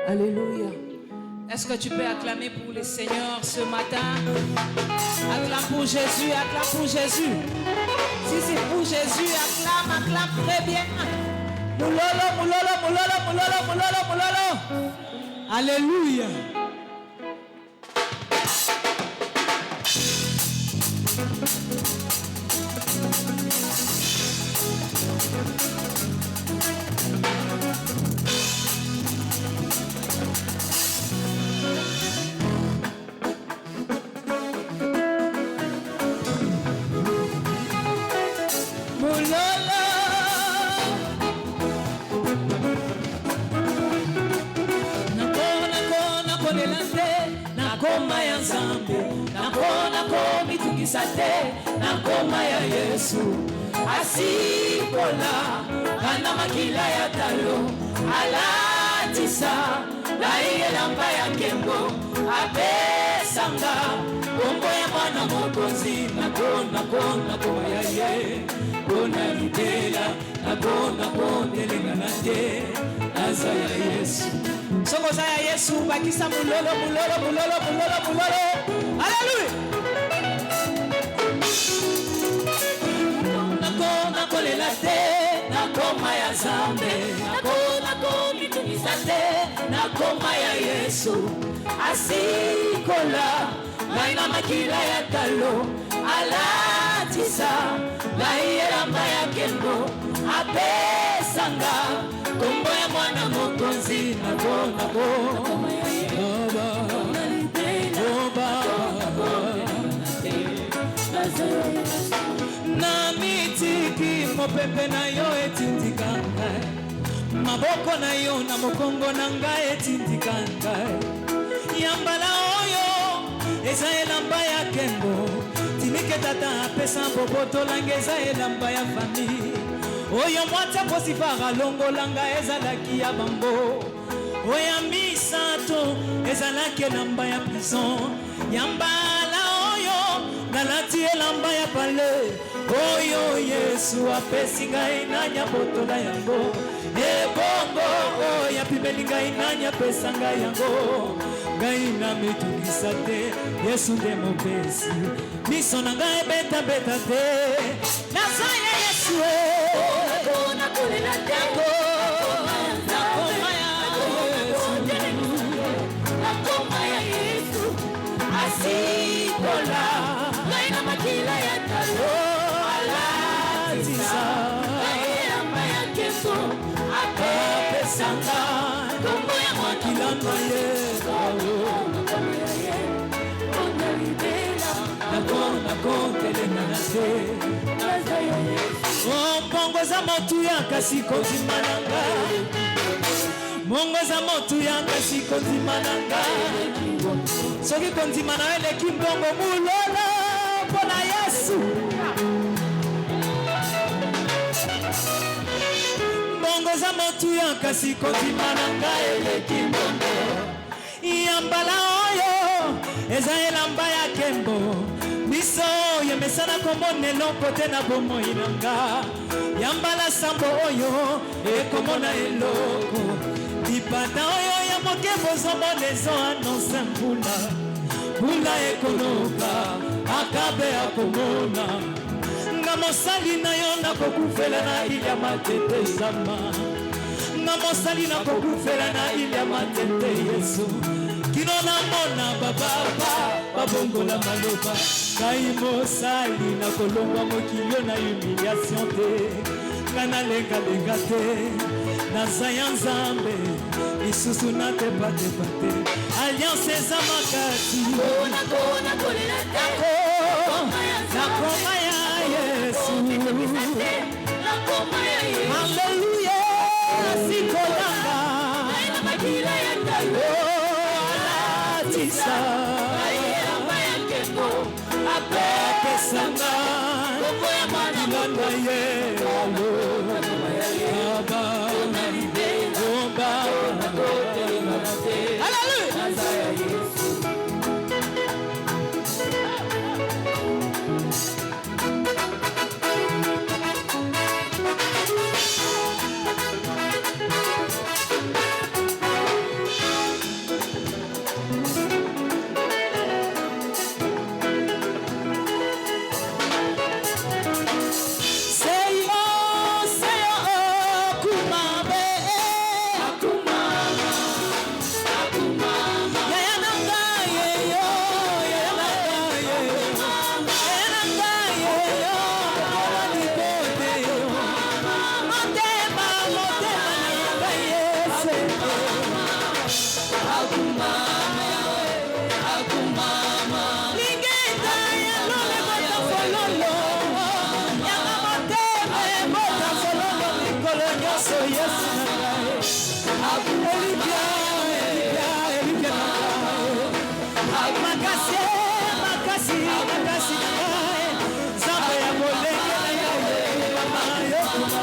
Alléluia. Est-ce que tu peux acclamer pour le Seigneur ce matin? Acclame pour Jésus, acclame pour Jésus. Si c'est pour Jésus, acclame, acclame très bien. Moulolo, moulolo, moulolo, moulolo, moulolo, moulolo. Alléluia. Nakoma ya Yesu asikola kana makila ya talo alatisa laiye lamba ya kembo apesanga kombo ya mwana mokonzi nakona koma ya ye kona litela nakona kondelenga na te aza ya Yesu soko za ya Yesu bakisa mulolo mulolo mulolo mulolo mulolo. Alléluia. Nakolela te nakoma ya Zambe nakomitungisa te nakoma ya Yesu asikola ngai na makila ya talo alatisa ngai elamba ya kembo apesanga kombo ya mwana mokonzi nakoma ya na mitiki mopepe na yo etindika ngai maboko na yo na mokongo na ngai etindika ngai yambala oyo eza elamba ya kembo timike tata apesa boboto langa eza elamba ya fami oyo mwata posifara longolanga ezalaki ya bambo oya misato ezalaki elamba ya prison yambala oyo nalati elamba ya pale oyo Yesu apesi ngai nanya botola yango ebongo oyo apimeli ngai nanya pesa ngai yango ngai na mitungisa te Yesu nde mopesi miso na ngai beta beta te naza ya Yesu nakolela te nakoma ya Yesu asikola ngai na makila ya talo alatisa ngai elamba ya keso apesanga kombo ya makila na ye nakoma ya ye onalibela nakontelenga na te naza ya Yesu mbongo za motu ya kasi kondima na ngai mongo za motu ya kasi kondima na ngai soki kondima na eleki mbongo mulolo mpona Yesu mbongo za motu ya kasi kondima na ngai eleki mbongo yambala oyo eza elamba ya kembo miso yemesana komona eloko te na bomoi na nga yambala sambo oyo ekomona eloko lipata oyo ya moke bozomona ezo anonse mbula ekonoka akabe akomona nga mosali na yo nakokufela na ili ya matete zama nga mosali nakokufela na ili ya matete Yesu kino namona bababa babongola maloba ngai mosali nakolongwa mokilio na humiliation te nga nalengalenga te naza ya Nzambe lisusu natepatepa te alliance eza makasi nakoma ya Yesu Alleluia sikolanga alatisa apesanga ilanda ye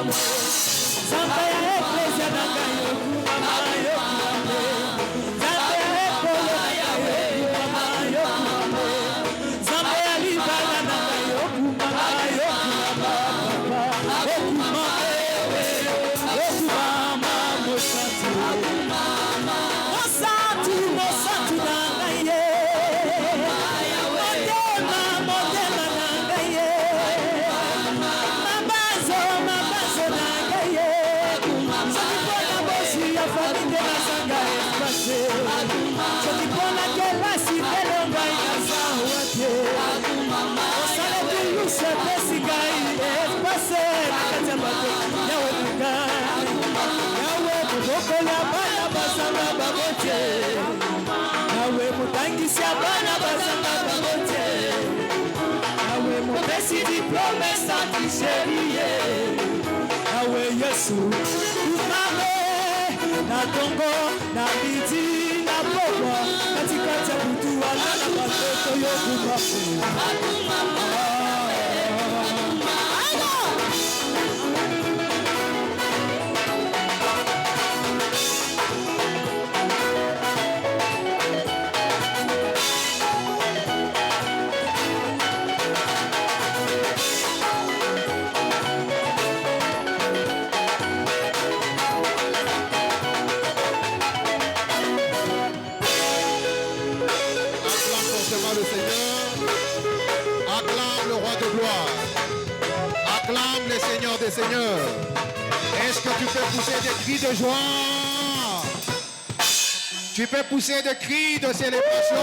Nzambe ya eklesia na ngai yokumama yokumame. Nzambe ya ekolo na ngai yokumama yokumame. Nzambe ya libala na ngai yokumama yokumama papa. Yokumame yokumama mosantu. Mosantu mosantu na ngai ye. Motema motema na ngai ye. Mabazo mabazo na ngai ye. Soki mpona bosi ya famille nazanga espase. Soki mpona kelasi lelo ngai nazawa te. Osala tulusu epesi ngai espase na kati ya bato. Yawe na ngai. Yawe mobokoli ya bana bazanga bango te. Yawe motangisi ya bana bazanga bango te. Yawe mopesi diplome sans tricherie. Yawe Yesu umame na tongo na miti na pokwa katikati ya butu wana na batoto yokumafu. Acclame le Seigneur des Seigneurs. Est-ce que tu peux pousser des cris de joie? Tu peux pousser des cris de célébration.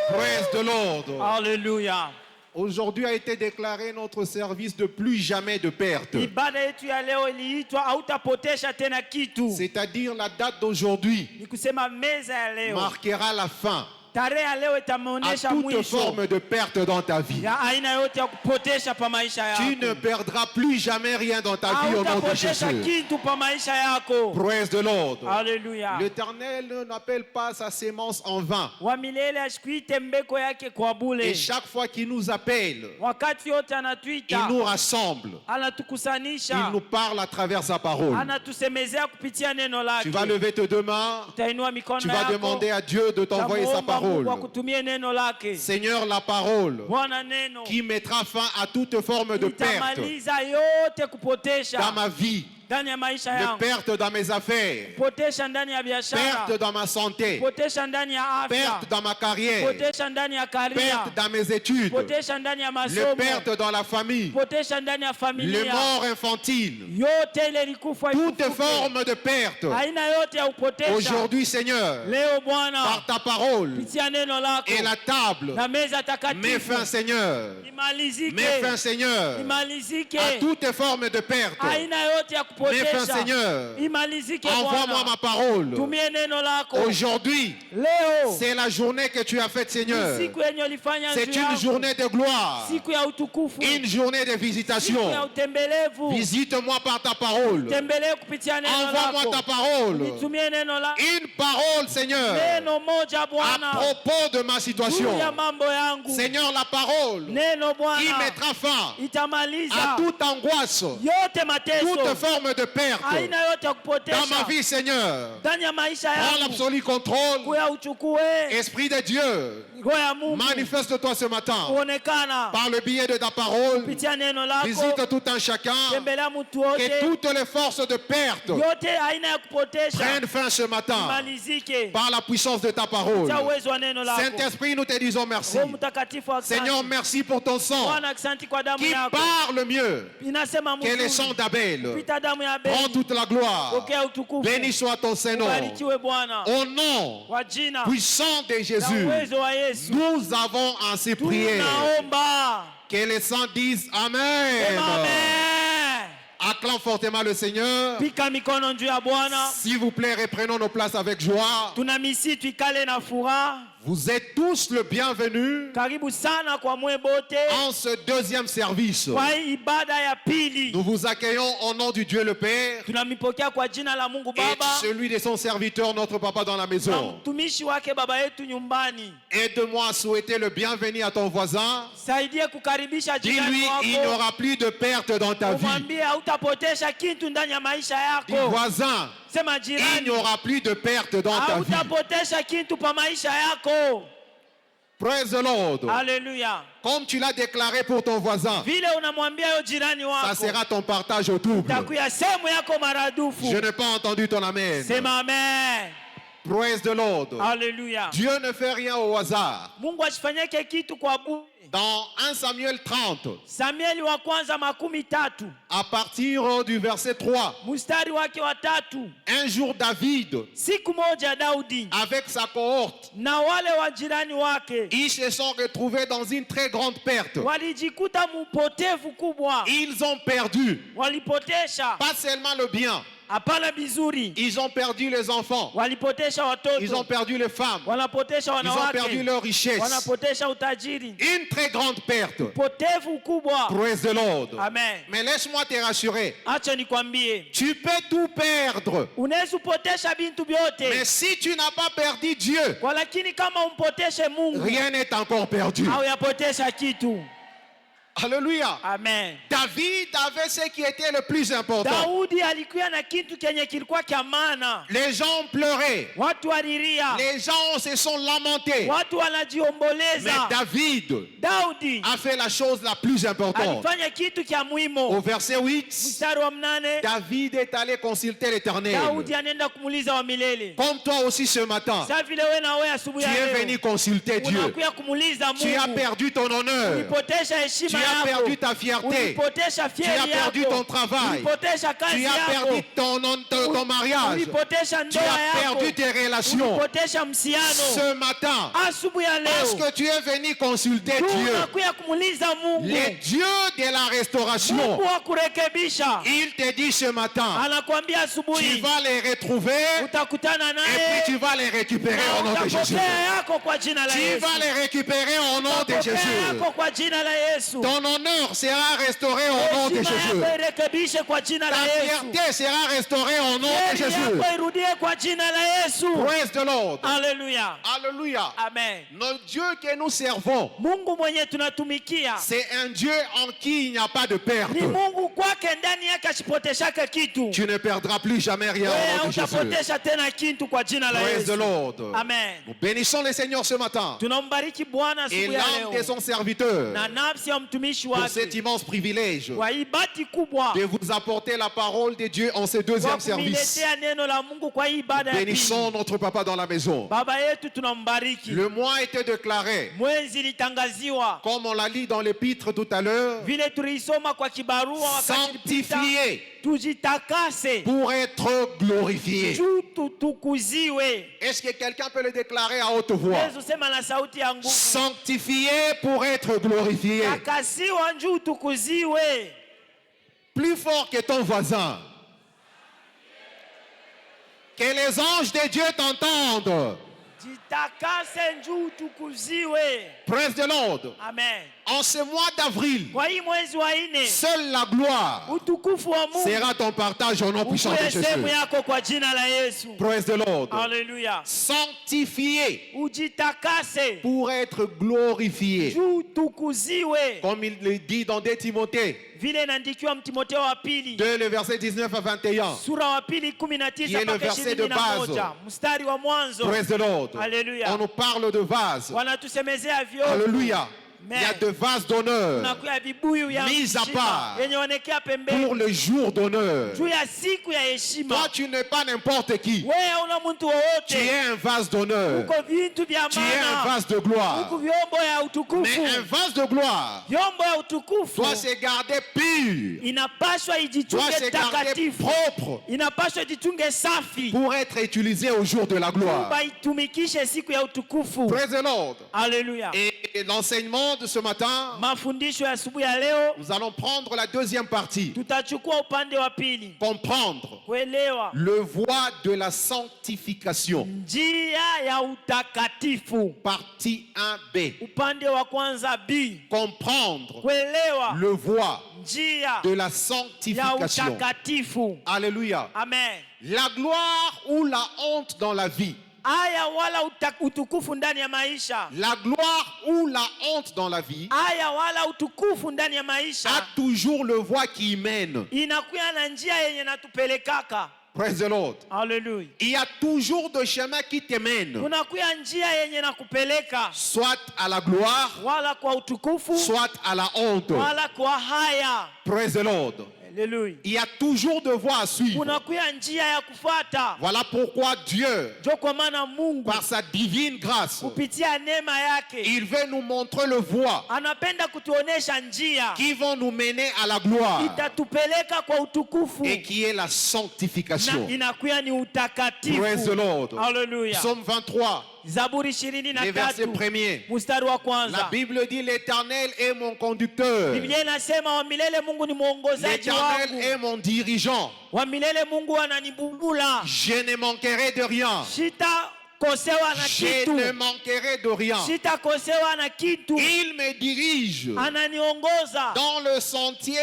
Praise the Lord. Alléluia. Aujourd'hui a été déclaré notre service de plus jamais de perte. Ibada yetu ya leo iliitwa hautapotesha tena kitu. C'est-à-dire la date d'aujourd'hui Ni kusema meza ya leo. marquera la fin Tarehe ya leo à itamuonesha toute mwisho forme de perte dans ta vie. ya aina yote ya kupotesha pa maisha yako. Tu ne perdras plus jamais rien dans ta vie au nom de Hautapotesha Jésus. kitu pa maisha yako. Praise the Lord. Haleluya. L'Éternel n'appelle pas sa sémence en vain. Wa milele ashikuite mbeko yake kwa bule. Et chaque fois qu'il nous appelle, Wakati yote il anatuita, nous rassemble. Il anatukusanisha, nous parle à travers sa parole. anatusemezea kupitia neno lake. Tu vas lever tes deux mains. Utainua mikono Tu vas yako. demander à Dieu de t'envoyer sa Utamuomba Mungu parole. akutumie neno lake. Seigneur, la parole Bwana neno qui mettra fin à toute forme de perte itamaliza yote dans kupotesha ma vie, ndani ya maisha de yangu, perte dans mes affaires, potesha ndani ya biashara, perte dans ma santé, potesha ndani ya afya, perte dans ma carrière, potesha ndani ya karia, perte dans mes études, potesha ndani ya le masomo, perte dans la famille, potesha ndani ya le familia, mort infantile, yote ile ilikufa toute ikufuke. forme de perte. Aina yote ya upotesha Aujourd'hui, Seigneur, leo par Bwana ta parole pitia neno lako et la table, na meza mets takatifu fin, Seigneur, imalizike, mets fin, Seigneur, imalizike à toute forme de perte. aina yote ya Mets fin, kupotesha Seigneur. imalizike. Envoie-moi Bwana ma parole. tumie neno lako Aujourd'hui, leo. c'est la journée que tu as faite, Seigneur. Siku yenye ulifanya C'est juu une yangu. journée de gloire, Siku ya utukufu, une journée de siku ya visitation. utembelevu. Visite-moi par ta parole. Tembelee kupitia neno Envoie-moi ta lako, parole. nitumie neno lako, Une parole, Seigneur, neno moja à Bwana propos de ma juu situation. ya mambo yangu. Seigneur, la parole Neno qui Bwana mettra fin itamaliza à toute angoisse, yote mateso, toute forme de perte aina yote ya dans ma kupotesha vie, Seigneur. ndani ya maisha Prends yangu. l'absolu contrôle. Kuya uchukue Esprit de Dieu, roho ya Mungu manifeste-toi ce matin kuonekana par le biais de ta parole. kupitia neno lako. Visite tout un chacun. Tembelea mtu Que wote, toutes les forces de perte yote aina ya kupotesha prennent fin ce matin malizike par la puissance de ta parole. cha uwezo wa neno lako. Saint-Esprit, nous te disons merci. Roho Mtakatifu, asante. Seigneur, merci pour ton sang Bwana, asante kwa damu qui yako parle mieux inasema que les mzuri sangs d'Abel. kupita damu ya Prends Abeli. toute la gloire. Pokea utukufu, Béni soit ton Saint-Nom. ubarikiwe Bwana Au nom kwa jina puissant de na Jésus, uwezo wa Yesu. nous avons ainsi prié. Tunaomba. Que les saints disent Amen. Amen. Acclame fortement le Seigneur. Pika mikono juu ya Bwana. S'il vous plaît, reprenons nos places avec joie. Tunamisi tuikale na furaha. Vous êtes tous le bienvenu Karibu sana kwa mwe bote en ce deuxième service. kwa hii ibada ya pili. Nous vous accueillons au nom du Dieu le Père Tunamipokea kwa jina la Mungu et Baba celui de son serviteur, notre papa dans la na maison. mtumishi wake baba yetu nyumbani. Aide-moi à souhaiter le bienvenu à ton voisin. Saidie kukaribisha jirani Dis-lui, il n'y wako. aura plus de perte dans ta vie. Umwambie hautapotesha kitu ndani ya maisha Dis yako. voisin, Sema il n'y jirani, aura plus de perte dans ta vie. hautapotesha kitu pa maisha yako. Praise the Lord. Haleluya. Comme tu l'as déclaré pour ton voisin, Vile unamwambia yo jirani ça wako, sera ton partage au double. takuya sehemu yako maradufu. Je n'ai pas entendu ton amen. Sema amen. Praise the Lord. Haleluya. Dieu ne fait rien au hasard. Mungu asifanyike kitu kwa bure. Dans 1 Samuel 30, Samueli wa kwanza 13 à partir du verset 3, mstari wake wa 3. un jour David, Siku moja Daudi avec sa cohorte, na wale wa jirani wake ils se sont retrouvés dans une très grande perte. walijikuta mupotevu kubwa. Ils ont perdu, Walipotesha pas seulement le bien, hapana bizuri, ils ont perdu les enfants, walipotesha ils ont watoto, perdu les femmes, wanapotesha ils ont perdu wanawake, leur richesse. wanapotesha utajiri. Une très grande perte. Potevu kubwa. Praise the Lord. Amen. Mais laisse-moi te rassurer. Acha nikwambie, Tu peux tout perdre. unaweza upotesha bintu Mais vyote, si tu n'as pas perdu Dieu, kwa lakini kama umpoteshe Mungu rien n'est encore perdu. au yapotesha kitu. Alléluia. Amen. David avait ce qui était le plus important. Daudi alikuwa na kitu kenye kilikuwa kia maana. Les gens pleuraient. Watu walilia, Les gens se sont lamentés. watu Mais wanajiomboleza. David Daudi a fait la chose la plus importante. alifanya kitu kia Au muhimu. verset 8, Mstari wa 8, David est allé consulter l'Éternel. Daudi anaenda kumuuliza wa milele. Comme toi aussi ce matin, Sasa vile wewe na wewe asubuhi tu ya es leo venu consulter Dieu. unakuja kumuuliza Tu as Mungu. perdu ton honneur. Ulipotesha Tu heshima as yako. perdu ta fierté. Ulipotesha Tu as fieri perdu yako. ton travail. Ulipotesha Tu kazi as perdu yako. ton mariage. Ulipotesha Tu ndoa as yako. perdu tes relations. Ulipotesha msiano. Ce matin, Asubuhi ya parce leo que tu es venu consulter Dieu, unakuja kumuuliza Mungu. le Dieu de la restauration, Mungu wa kurekebisha il te dit ce matin, anakuambia tu asubuhi vas les retrouver utakutana et puis naye tu vas les récupérer au nom na de Jésus. utapokea yako kwa jina la Tu Yesu. vas les récupérer au nom de Utapokea Jésus. yako kwa jina la Yesu. Ton honneur sera restauré au nom de Heshima Jésus. yako irekebishe kwa jina Ta la Yesu. fierté sera restaurée au nom de Heri Jésus. yako irudie kwa jina la Yesu. Praise the Lord. Haleluya. Alléluia. Amen. Notre Dieu que nous servons, Mungu mwenye tunatumikia c'est un Dieu en qui il n'y a pas de perte. ni Mungu kwake ndani yake asipoteshake kitu. Tu ne perdras plus jamais rien Wewe au nom de Jésus. hautapotesha tena kitu kwa jina la Praise the Yesu. Lord. Amen. Nous bénissons le Seigneur ce matin Tunambariki Bwana et asubuhi ya l'âme de leo son serviteur na nafsi ya mtumishi pour cet wake immense privilège kwa hii bahati kubwa de vous apporter la parole de Dieu en ce kwa deuxième service. kumiletea neno la Mungu kwa hii ibada ya pili. Bénissons notre papa dans la maison. Baba yetu tunambariki. Le mois était déclaré, Mwezi litangaziwa comme on l'a lu dans l'épître tout à l'heure, vile tuliisoma kwa kibarua wakati ilipita. sanctifié Tujitakase pour être glorifié. juu tutukuziwe. Est-ce que quelqu'un peut le déclarer à haute voix? Yesu sema na sauti ya nguvu. Sanctifié pour être glorifié. Takasiwa juu tukuziwe. Plus fort que ton voisin. Que les anges de Dieu t'entendent. Jitakase juu tukuziwe. Praise the Lord. Amen. En ce mois d'avril, Kwa hii mwezi wa 4 seule la gloire utukufu wa Mungu sera ton partage au nom puissant de ukuwe Jésus. sehemu yako kwa jina la Yesu. Praise the Lord. Haleluya. Sanctifié Ujitakase pour être glorifié. juu tukuziwe. Comme il le dit dans 2 Timothée, Vile inaandikiwa Timotheo wa pili 2, le verset 19 à 21. sura wa pili Qui est 19 le mpaka verset de 21 mstari wa mwanzo. Praise the Lord. Alléluia. On nous parle de vase. Wanatusemezea vyote. Alléluia. Il y a Amen. de vases d'honneur Tunakuya vibuyu ya Mise à heshima part. yenye wanekea pour pembeni le jour d'honneur. juu ya siku ya heshima. Toi, tu n'es pas n'importe qui. Wewe hauna mtu Tu wowote, es un vase d'honneur. uko vitu vya Tu es un maana, vase de gloire. uko vyombo ya Mais utukufu. un vase de gloire Vyombo ya utukufu doit se garder pur, inapaswa doit ijichunge se garder takatifu, propre inapaswa ijichunge safi, pour être utilisé au jour de la gloire. baitumikishe siku ya utukufu. Praise the Lord. Haleluya. Et l'enseignement L'enseignement de ce matin, mafundisho ya asubuhi ya leo, nous allons prendre la deuxième partie. tutachukua upande wa pili, Comprendre kuelewa le voie de la sanctification. njia ya utakatifu. Partie 1B. Upande wa kwanza B, Comprendre kuelewa le voie njia de la ya sanctification. utakatifu. Alléluia. Amen. La gloire ou la honte dans la vie. Aya wala utukufu ndani ya maisha. La gloire ou la honte dans la vie Aya wala utukufu ndani ya a maisha toujours le voie qui y mène. inakuya na njia yenye natupelekaka. Praise the Lord. Hallelujah. Il y a toujours des chemins qui te mènent, Kunakuya njia yenye nakupeleka soit à la gloire, wala kwa utukufu soit à la honte. wala kwa haya. Praise the Lord. Hallelujah. Il y a toujours de voies à suivre. Kunakuya njia ya kufuata. Voilà pourquoi Dieu, Jo kwa maana Mungu par sa divine grâce, kupitia neema yake il veut nous montrer le voie anapenda kutuonesha njia qui vont nous mener à la gloire itatupeleka kwa utukufu et qui est la na sanctification. inakuya ni Praise the utakatifu. Lord. Hallelujah. Psaume 23, Zaburi les versets 23 premiers. mstari wa La kwanza. Bible dit l'Éternel est mon conducteur. Biblia inasema wa milele Mungu ni mwongozaji L'Éternel wangu. est mon dirigeant. Wa milele Mungu ananibubula. Je ne manquerai de rien. Sitakosewa na Je kitu. ne manquerai de rien. Sitakosewa na kitu. Il me dirige Ananiongoza dans le sentier,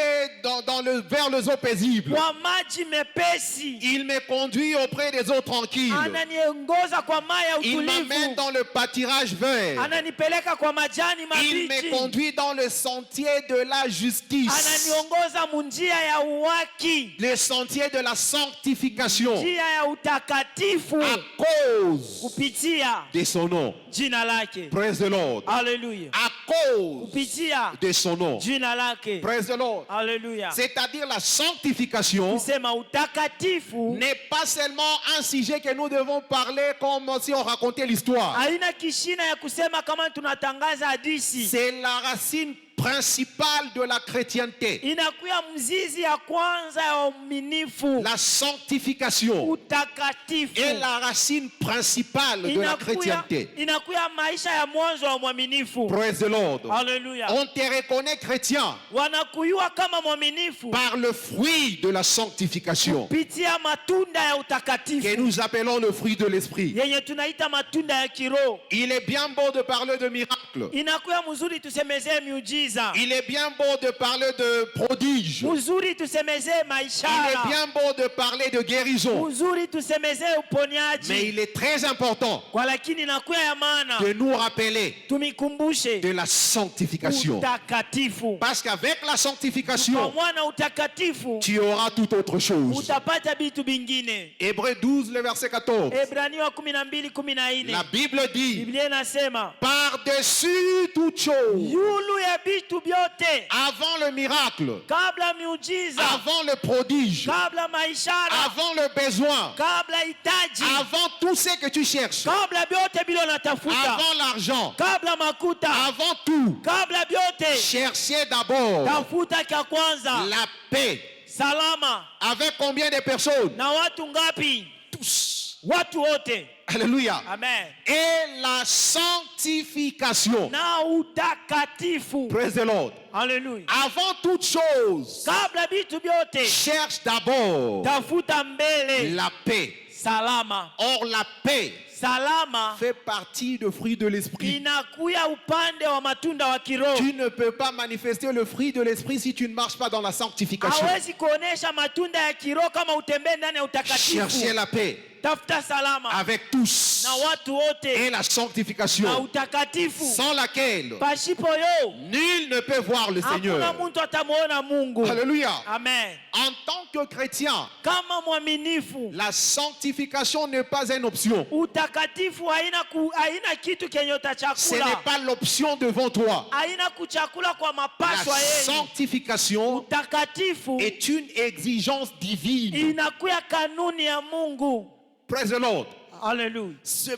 vers les eaux paisibles. kwa maji mepesi. Il me conduit auprès des eaux tranquilles. Ananiongoza kwa maji ya Il m'amène utulivu. dans le pâturage vert. Ananipeleka kwa majani Il me mabichi. conduit dans le sentier de la justice. Ananiongoza munjia ya uwaki. Le sentier de la sanctification. Njia ya utakatifu À cause kupitia de son nom. jina lake. Praise the Lord. Hallelujah. À cause Kupitia de son nom. jina lake. Praise the Lord. Hallelujah. C'est-à-dire la sanctification Kusema utakatifu n'est pas seulement un sujet que nous devons parler comme si on racontait l'histoire. haina kishina ya kusema kama tunatangaza hadithi. C'est la racine principale de la chrétienté. Inakuya mzizi ya kwanza ya uaminifu. La sanctification Utakatifu est la racine principale de la chrétienté. inakuya maisha ya mwanzo wa mwaminifu. Praise the Lord. Hallelujah. On te reconnaît chrétien Wanakuyua kama mwaminifu par le fruit de la sanctification kupitia matunda ya utakatifu que nous appelons le fruit de l'esprit. yenye tunaita matunda ya kiroho. Il est bien beau de parler de miracles. Inakuya mzuri tusemezee miujiza. Il est bien beau de parler de prodiges. Mzuri tusemezee Il est maishara. bien beau de parler de guérison. Mzuri tusemezee Mais uponyaji. il est très important Kwa lakini inakuya ya maana de nous rappeler tumikumbushe de la sanctification. utakatifu. Parce qu'avec la Kwa sanctification, mwana utakatifu tu auras toute autre chose. utapata vitu vingine. Hébreux 12, le verset 14. Ebrania 12:14. La Bible dit, Biblia inasema par-dessus toute chose, yulu ya vitu vyote, avant le miracle, kabla miujiza, avant le prodige, kabla maishara, avant le besoin, kabla hitaji, avant tout ce que tu cherches, kabla vyote bila unatafuta, avant l'argent, kabla makuta, avant tout, kabla vyote cherchez d'abord tafuta cha kwanza la paix. salama. Avec combien de personnes? Na watu ngapi? Tous. Watu wote. Alléluia. Amen. Et la sanctification. Na utakatifu. Praise the Lord. Hallelujah. Avant toute chose, Kabla vitu vyote cherche d'abord tafuta mbele la paix. salama. Or, la paix Salama fait partie du fruit de l'esprit. inakuya upande wa matunda wa kiroho. Tu ne peux pas manifester le fruit de l'esprit si tu ne marches pas dans la sanctification. Hawezi kuonesha matunda ya kiroho kama utembee ndani ya Cherchez utakatifu. la paix Tafuta salama avec tous na watu et wote la na sanctification, utakatifu. sans laquelle Pasipo yo nul ne peut voir le hakuna Seigneur. mtu atamuona Mungu. Alléluia. Amen. En tant que chrétien, Kama mwaminifu, la sanctification n'est pas une option. utakatifu haina kitu kenye Ce utachakula. n'est pas l'option devant toi. Haina kuchakula kwa La mapaswa yenu. sanctification Utakatifu est une exigence divine. inakuya kanuni ya Mungu. Praise the Lord. Hallelujah.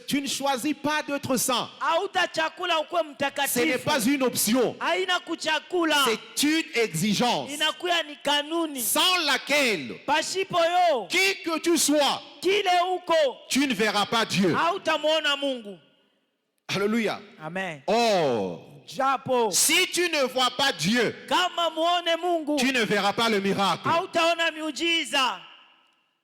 Tu ne choisis pas d'être saint. Hautachakula ukuwe Ce n'est mtakatifu. pas une option. Haina kuchakula. C'est une exigence Inakuya ni kanuni. sans laquelle, Pasipo yo, qui que tu sois, kile uko, tu ne verras pas Dieu. hautamuona Mungu. Alléluia. Amen. Or, japo Si tu ne vois pas Dieu, kama muone Mungu tu ne verras pas le miracle. hautaona miujiza.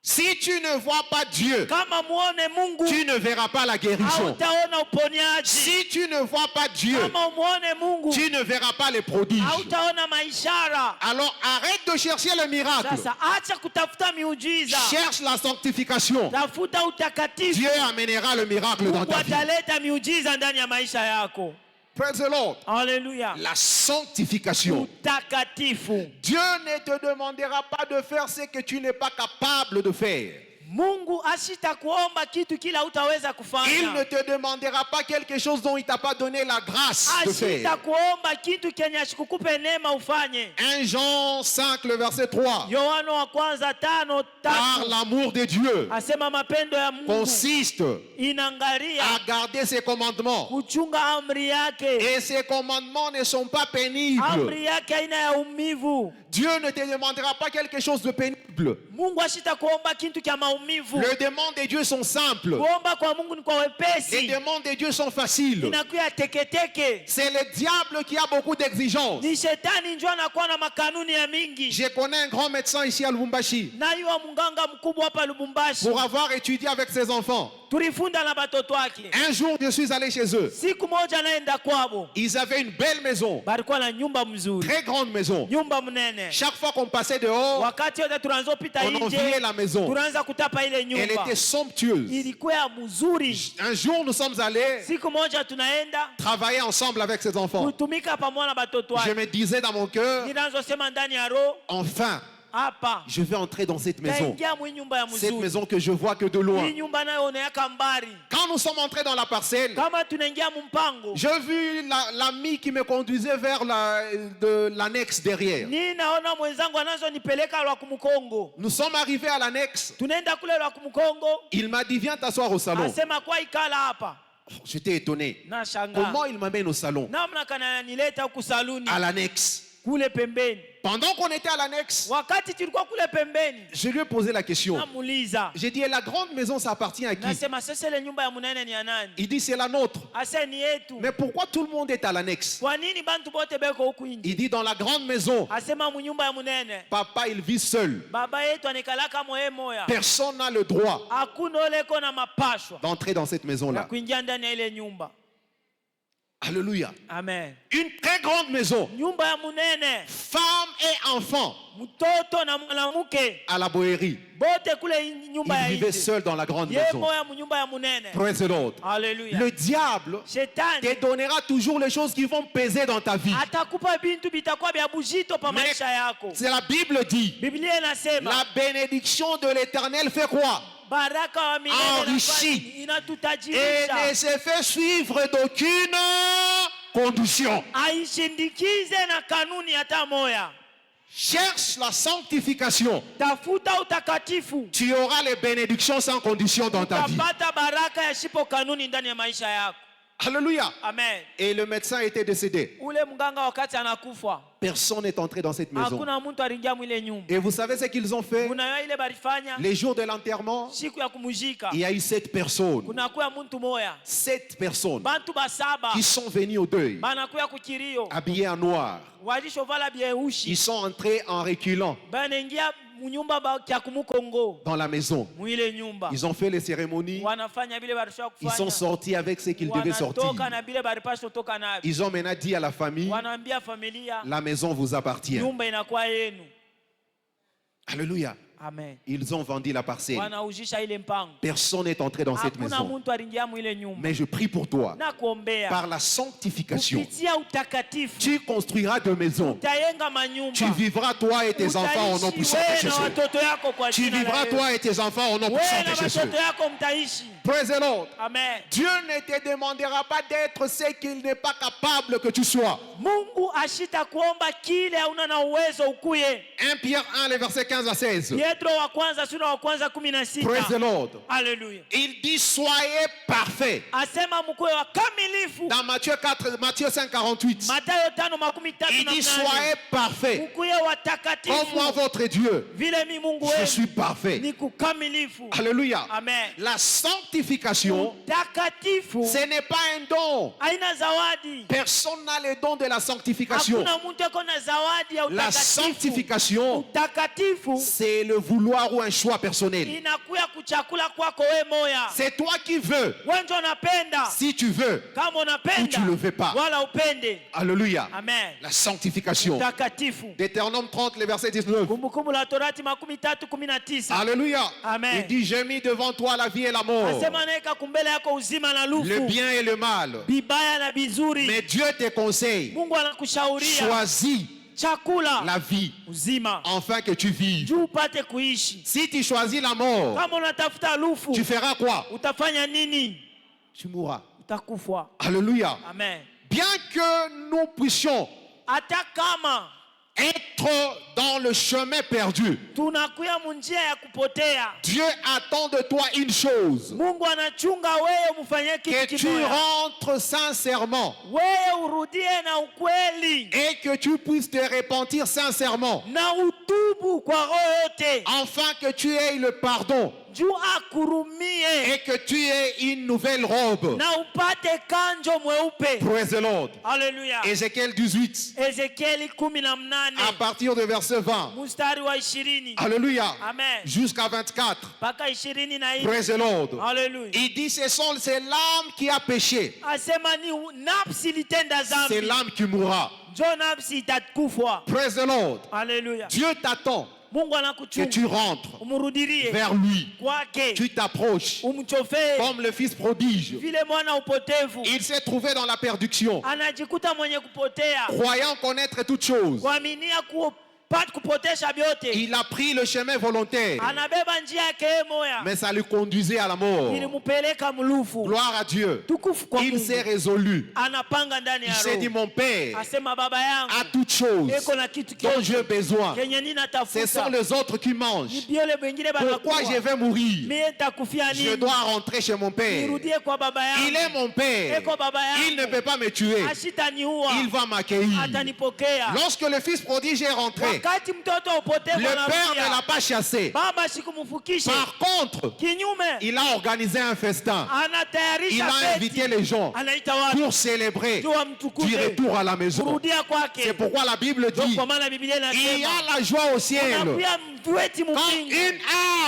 Si tu ne vois pas Dieu, Kama muone Mungu tu ne verras pas la guérison. hautaona uponyaji. Si tu ne vois pas Dieu, Kama muone Mungu tu ne verras pas les prodiges. hautaona maishara. Alors arrête de chercher le miracle. Sasa acha kutafuta miujiza, Cherche la sanctification. tafuta utakatifu. Dieu amènera le miracle dans Mungu ta vie. ataleta miujiza ndani ya maisha yako. Praise the Lord. Haleluya. La sanctification. Utakatifu. Dieu ne te demandera pas de faire ce que tu n'es pas capable de faire. Mungu asitakuomba kitu kila utaweza Il kufanya. ne te demandera pas quelque chose dont il t'a pas donné la grâce de faire. Asitakuomba kitu kenye asikukupe neema ufanye. 1 Jean 5, le verset 3. Yohana wa kwanza 5:3 Car l'amour de Dieu asema mapendo ya Mungu consiste inaangalia à garder ses commandements. kuchunga amri yake. Et ces commandements ne sont pas pénibles. Amri yake haina ya umivu. Dieu ne te demandera pas quelque chose de pénible. Mungu asitakuomba kitu kya maumivu. Les demandes de Dieu sont simples. Kuomba kwa Mungu ni kwa Les wepesi. demandes de Dieu sont faciles. Inakuya teketeke. C'est le diable qui a beaucoup d'exigences. Ni shetani ndio anakuwa na makanuni ya mingi. Je connais un grand médecin ici à Lubumbashi. Na yuwa munganga mkubwa hapa Lubumbashi. Pour avoir étudié avec ses enfants. Tulifunda na batoto wake. Un jour, je suis allé chez eux. Siku moja naenda kwabo. Ils avaient une belle maison. Balikuwa na nyumba mzuri. Très grande maison. Nyumba mnene. Chaque fois qu'on passait dehors, Wakati yote tunaanza pita on enviait nje. la maison. Tunaanza kutapa ile Elle nyumba. était somptueuse. Ilikuwa ya mzuri. Un jour, nous sommes allés Siku moja tunaenda travailler ensemble avec ses enfants. kutumika pamoja na batoto Je wake. me disais dans mon cœur, Ninaanza sema ndani ya roho enfin, hapa. je vais entrer dans cette maison. Taingia mwi nyumba ya Cette mzuri. maison que je vois que de loin. Hii nyumba nayo unaeka mbari. Quand nous sommes entrés dans la parcelle, Kama tunaingia mumpango. j'ai vu l'ami qui me conduisait vers l'annexe derrière. Ni naona mwenzangu anazo nipeleka lwa kumkongo. Nous sommes arrivés à l'annexe. Tunaenda kule lwa kumkongo. Il m'a dit, viens t'asseoir au salon. Asema kwa ikala hapa. J'étais étonné. Na shanga. Comment il m'amène au salon? Namna kana nileta huku saluni. À l'annexe. Kule pembeni. Pendant qu'on était à l'annexe, Wakati tulikuwa kule pembeni. je lui ai posé la question. Namuuliza. J'ai dit, et la grande maison, ça appartient à qui? Nasema sasa ile nyumba ya munene ni ya nani? Il dit, c'est la nôtre. Asa ni yetu. Mais pourquoi tout le monde est à l'annexe? Kwa nini bantu bote beko huku nje? Il dit, dans la grande maison, Asema mu nyumba ya munene. papa, il vit seul. Baba yetu anikalaka moyo moya. Personne n'a le droit Hakuna ole kona mapashwa. d'entrer dans cette Na maison-là. kuingia ndani ya ile nyumba. Alléluia. Amen. Une très grande maison. Nyumba ya munene. Femmes et enfants Mtoto na mwanamke. à la boérie. Bote kule nyumba ya Il vivait nje. seul dans la grande Ye maison. moya mu nyumba ya munene. Praise the Lord. Hallelujah. Le diable Shetani te donnera toujours les choses qui vont peser dans ta vie. atakupa bintu bitakuwa vya buzito pa Mais maisha yako. c'est la Bible dit, Biblia inasema la bénédiction de l'Éternel fait quoi? baraka wa milele Enrichi. Et inatutajirisha. ne se fait suivre d'aucune condition. Aishindikize na kanuni hata moya. Cherche la sanctification. Tafuta utakatifu. Tu auras les bénédictions sans condition dans ta vie. Utapata baraka ya shipo kanuni ndani ya maisha yako. Alléluia. Amen. Et le médecin était décédé. Ule mganga wakati anakufa. Personne n'est entré dans cette maison. Hakuna mtu aringia mwile nyumba. Et vous savez ce qu'ils ont fait? Kuna ile barifanya Les jours de l'enterrement, siku ya kumujika. il y a eu 7 personnes. Kuna kuya mtu moya. 7 personnes Bantu basaba. qui sont venues au deuil, Banakuya kukirio. habillées en noir. Walishovala bieushi. Ils sont entrés en reculant Banaingia munyumba kya kumukongo. dans la maison. Mwile nyumba. Ils ont fait les cérémonies. Wanafanya bile barishwa Ils sont kufanya. sortis avec ce qu'ils devaient sortir. Wanatoka na bile baripasho toka navyo. Ils ont maintenant dit à la famille, Wanaambia familia la maison vous appartient. nyumba inakuwa yenu. Alléluia. Amen. Ils ont vendu la parcelle. Wanaujisha ile mpango. Personne n'est entré dans cette Hakuna maison. mtu aringia mwile nyumba. Mais je prie pour toi. Na kuombea. Par la sanctification, Kupitia utakatifu. tu construiras deux maisons. Utayenga manyumba. Tu vivras toi et tes enfants au nom puissant de Utaishi wewe na Jésus. watoto yako kwa Tu jina la vivras Yesu. toi et tes enfants au nom puissant Wewe de na Jésus. watoto yako mtaishi. Praise the Lord. Amen. Dieu ne te demandera pas d'être ce qu'il n'est pas capable que tu sois. Mungu ashita kuomba kile hauna na uwezo ukuye. 1 Pierre 1, les versets 15 à 16. Pierre Petro wa kwanza sura wa kwanza 16. Praise the Lord. Haleluya. Il dit soyez parfaits. Asema mkuwe wakamilifu. Dans Matthieu 5, 48. Mathayo 5:38. Il dit soyez parfaits. Mkuwe watakatifu. Comme moi votre Dieu, Vile mi Mungu je wenu suis parfait. ni kukamilifu. Alléluia. Amen. La sanctification, Takatifu ce n'est pas un don. haina zawadi. Personne n'a le don de la sanctification. Hakuna mtu ako na zawadi ya La utakatifu. sanctification, Utakatifu c'est le vouloir ou un choix personnel. inakuya kuchakula kwako we moya. C'est toi qui veux. Wewe ndio unapenda. Si tu veux, Kama ou unapenda tu le veux pas. wala upende. Alléluia. Amen. La sanctification. Takatifu. Deutéronome 30, le verset 19. Kumbukumbu la Torati 13:19. Alléluia. Amen. Il dit, j'ai mis devant toi la vie et la mort, Asema naeka kumbele yako uzima na le lufu. bien et le mal. Bibaya na bizuri. Mais Dieu te conseille, Mungu anakushauria choisis chakula la vie, uzima afin que tu vives. juu upate kuishi. Si tu choisis la mort, Kama unatafuta lufu tu feras quoi? utafanya nini? Tu mourras. Utakufa. Alléluia. Amen. Bien que nous puissions Hata kama être dans le chemin perdu, tunakuya munjia ya kupotea, Dieu attend de toi une chose, Mungu anachunga wewe mfanyie que kitu tu kimoja. rentres sincèrement Wewe urudie na ukweli et que tu puisses te repentir sincèrement, na utubu kwa roho yote, afin que tu aies le pardon juu akurumie et que tu aies une nouvelle robe. na upate kanjo mweupe. Praise the Lord. Haleluya. Ézéchiel 18, Ezekieli 18 à partir du verset 20. mstari wa 20 Alléluia. Amen. Jusqu'à 24. mpaka 24. Praise the Lord. Haleluya. Il dit, c'est l'âme qui a péché. Asema ni nafsi litenda C'est dhambi, l'âme qui mourra. njo nafsi itakufa. Praise the Lord. Haleluya. Dieu t'attend Mungu que anakuchunga tu rentres umurudirie vers lui. kwake, Tu t'approches umchofee comme le fils prodige. vile mwana upotevu Il s'est trouvé dans la perdition, anajikuta mwenye kupotea, croyant connaître toutes choses. kuaminia kupotesha vyote. Il a pris le chemin volontaire, Anabeba njia yake yeye moya, mais ça lui conduisait à la mort. ilimupeleka mlufu. Gloire à Dieu. Tukufu kwa Il Mungu. s'est résolu. Anapanga ndani Il ya s'est dit, roho, mon Père asema baba yangu a toutes choses eko na kitu dont j'ai kiote besoin. kenye Ce ninatafuta, sont les autres qui mangent. ni biole bengine Pourquoi je banakuwa vais mourir? mie nitakufia Je nini? dois rentrer chez mon Père. Nirudie kwa baba Il est yangu, mon Père. eko baba Il ne yangu peut pas me tuer. ashitaniua, Il va m'accueillir. atanipokea. Lorsque le fils prodige est rentré, Wakati mtoto upotevu le père ne l'a anarudia, pas chassé. baba sikumfukishe, Par contre, kinyume il a organisé un festin. Il anatayarisha a invité feti, les gens anaita watu pour célébrer juu du wamtukuze retour à la maison. kurudia C'est kwake. pourquoi la Bible Ndio dit, kwa maana Biblia il y inasema a la joie au ciel unakuya mtweti quand mpingu une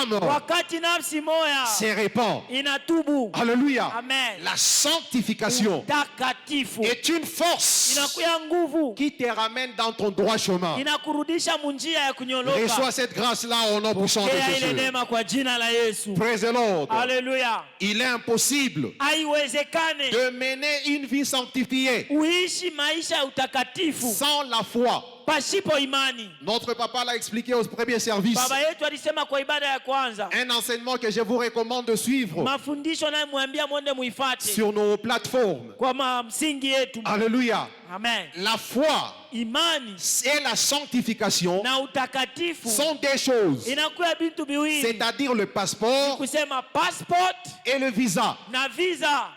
âme wakati nafsi moya se répand. inatubu. Alléluia. Amen. La sanctification Takatifu est une force inakuya nguvu, qui te ramène dans ton droit chemin. inakurudisha munjia ya kunyoloka. Reçois cette grâce-là au nom puissant de Pokea ile Jésus. neema kwa jina la Yesu. Praise the Lord. Haleluya. Il est impossible Haiwezekane de mener une vie sanctifiée uishi maisha ya utakatifu sans la foi. pasipo imani. Notre papa l'a expliqué au premier service. Baba yetu alisema kwa ibada ya kwanza, Un enseignement que je vous recommande de suivre mafundisho naye mwambia mwende muifate sur nos plateformes. kwa msingi yetu. Alléluia. Amen. La foi Imani et la sanctification na utakatifu sont des choses, inakuwa vitu viwili, c'est-à-dire le passeport kusema passport et le visa. na visa.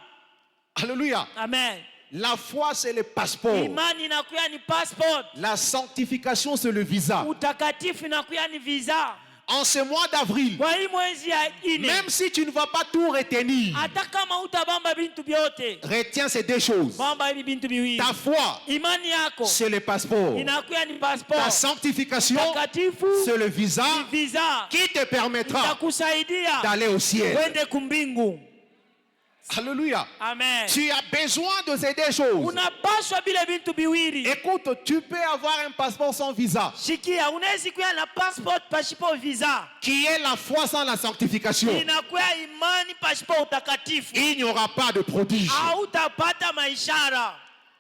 Alléluia. Amen. La foi, c'est le passeport. Imani inakuwa ni passport, La sanctification, c'est le visa. utakatifu inakuwa ni visa. En ce mois d'avril, Kwa hii mwezi ya ine, même si tu ne vas pas tout retenir, hata kama utabamba bintu vyote, retiens ces deux choses. bamba hivi bintu viwili. Ta foi, Imani yako c'est le passeport. inakuwa ni Ta passport, sanctification, utakatifu c'est le visa ni visa, qui te permettra itakusaidia d'aller au ciel. wende kumbingu. Alléluia. Amen. Tu as besoin de ces deux choses. Unapaswa vile bintu viwili. Écoute, tu peux avoir un passeport sans visa, Shikia, unaweza kuwa na passport pasipo visa. qui est la foi sans la sanctification. Inakuwa imani pasipo utakatifu. Il n'y aura pas de prodige. Hautapata maishara.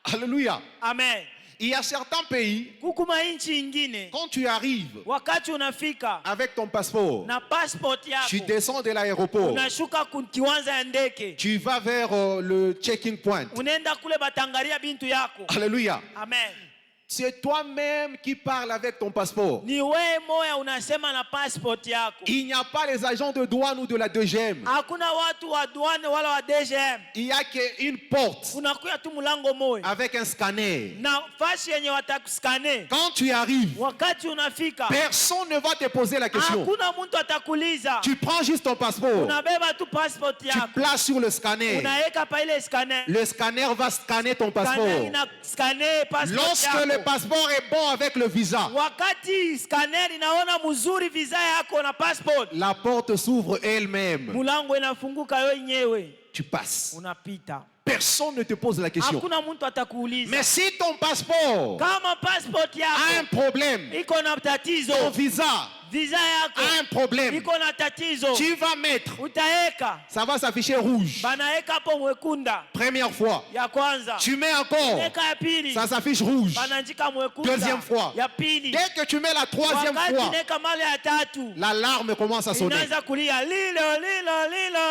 Alléluia. Amen. Il y a certains pays, Kukuma inchi ingine, quand tu arrives wakati unafika avec ton passeport, na passport tu yako, descends de l'aéroport, unashuka kiwanja ya ndege, tu vas vers le checking point. unaenda kule batangaria bintu yako. Alléluia. Amen. C'est toi-même qui parles avec ton passeport. Ni wewe moya unasema na passport yako. Il n'y a pas les agents de douane ou de la DGM. Hakuna watu wa douane wala wa DGM. Il n'y a qu'une porte Unakuya tu mlango moja avec un scanner. na fashi yenye watakuskane. Quand tu arrives, Wakati unafika personne ne va te poser la question. hakuna mtu atakuuliza. Tu prends juste ton passeport, Unabeba tu passport tu yako. places sur le scanner. Unaweka pa ile scanner. Le scanner va scanner ton Scanner passeport. ina scanner passport Lorsque yako. le passeport est bon avec le visa, Wakati scanner inaona mzuri visa yako na passport, la porte s'ouvre elle-même. mulango inafunguka yo yenyewe. Tu passes. Unapita. Personne ne te pose la question. Hakuna mtu atakuuliza. Mais si ton passeport Kama passport a yako un problème, iko na tatizo, ton visa visa yako a un problème, iko na tatizo, tu vas mettre, utaeka ça va s'afficher rouge. banaeka hapo mwekunda Première fois. ya kwanza, Tu mets encore, eka ya pili ça s'affiche rouge. banandika mwekunda Deuxième fois. ya pili. Dès que tu mets la troisième Wakati fois, neka mali ya tatu l'alarme commence à sonner. inaanza kulia lilo.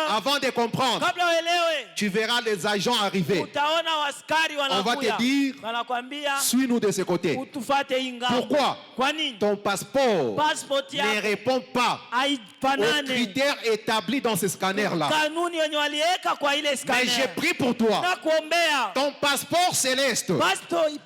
Avant de comprendre, Kabla uelewe, tu verras les agents arriver. utaona waskari On va wanakuya, te dire, wanakwambia suis-nous de ce côté. utufate ingambo. Pourquoi? Kwa nini? Ton passeport Passport ne yako répond pas aux haifanane critères établis dans ce scanner-là. kanuni yenye waliweka kwa ile Mais j'ai scanner. pris pour toi Na kuombea ton passeport céleste.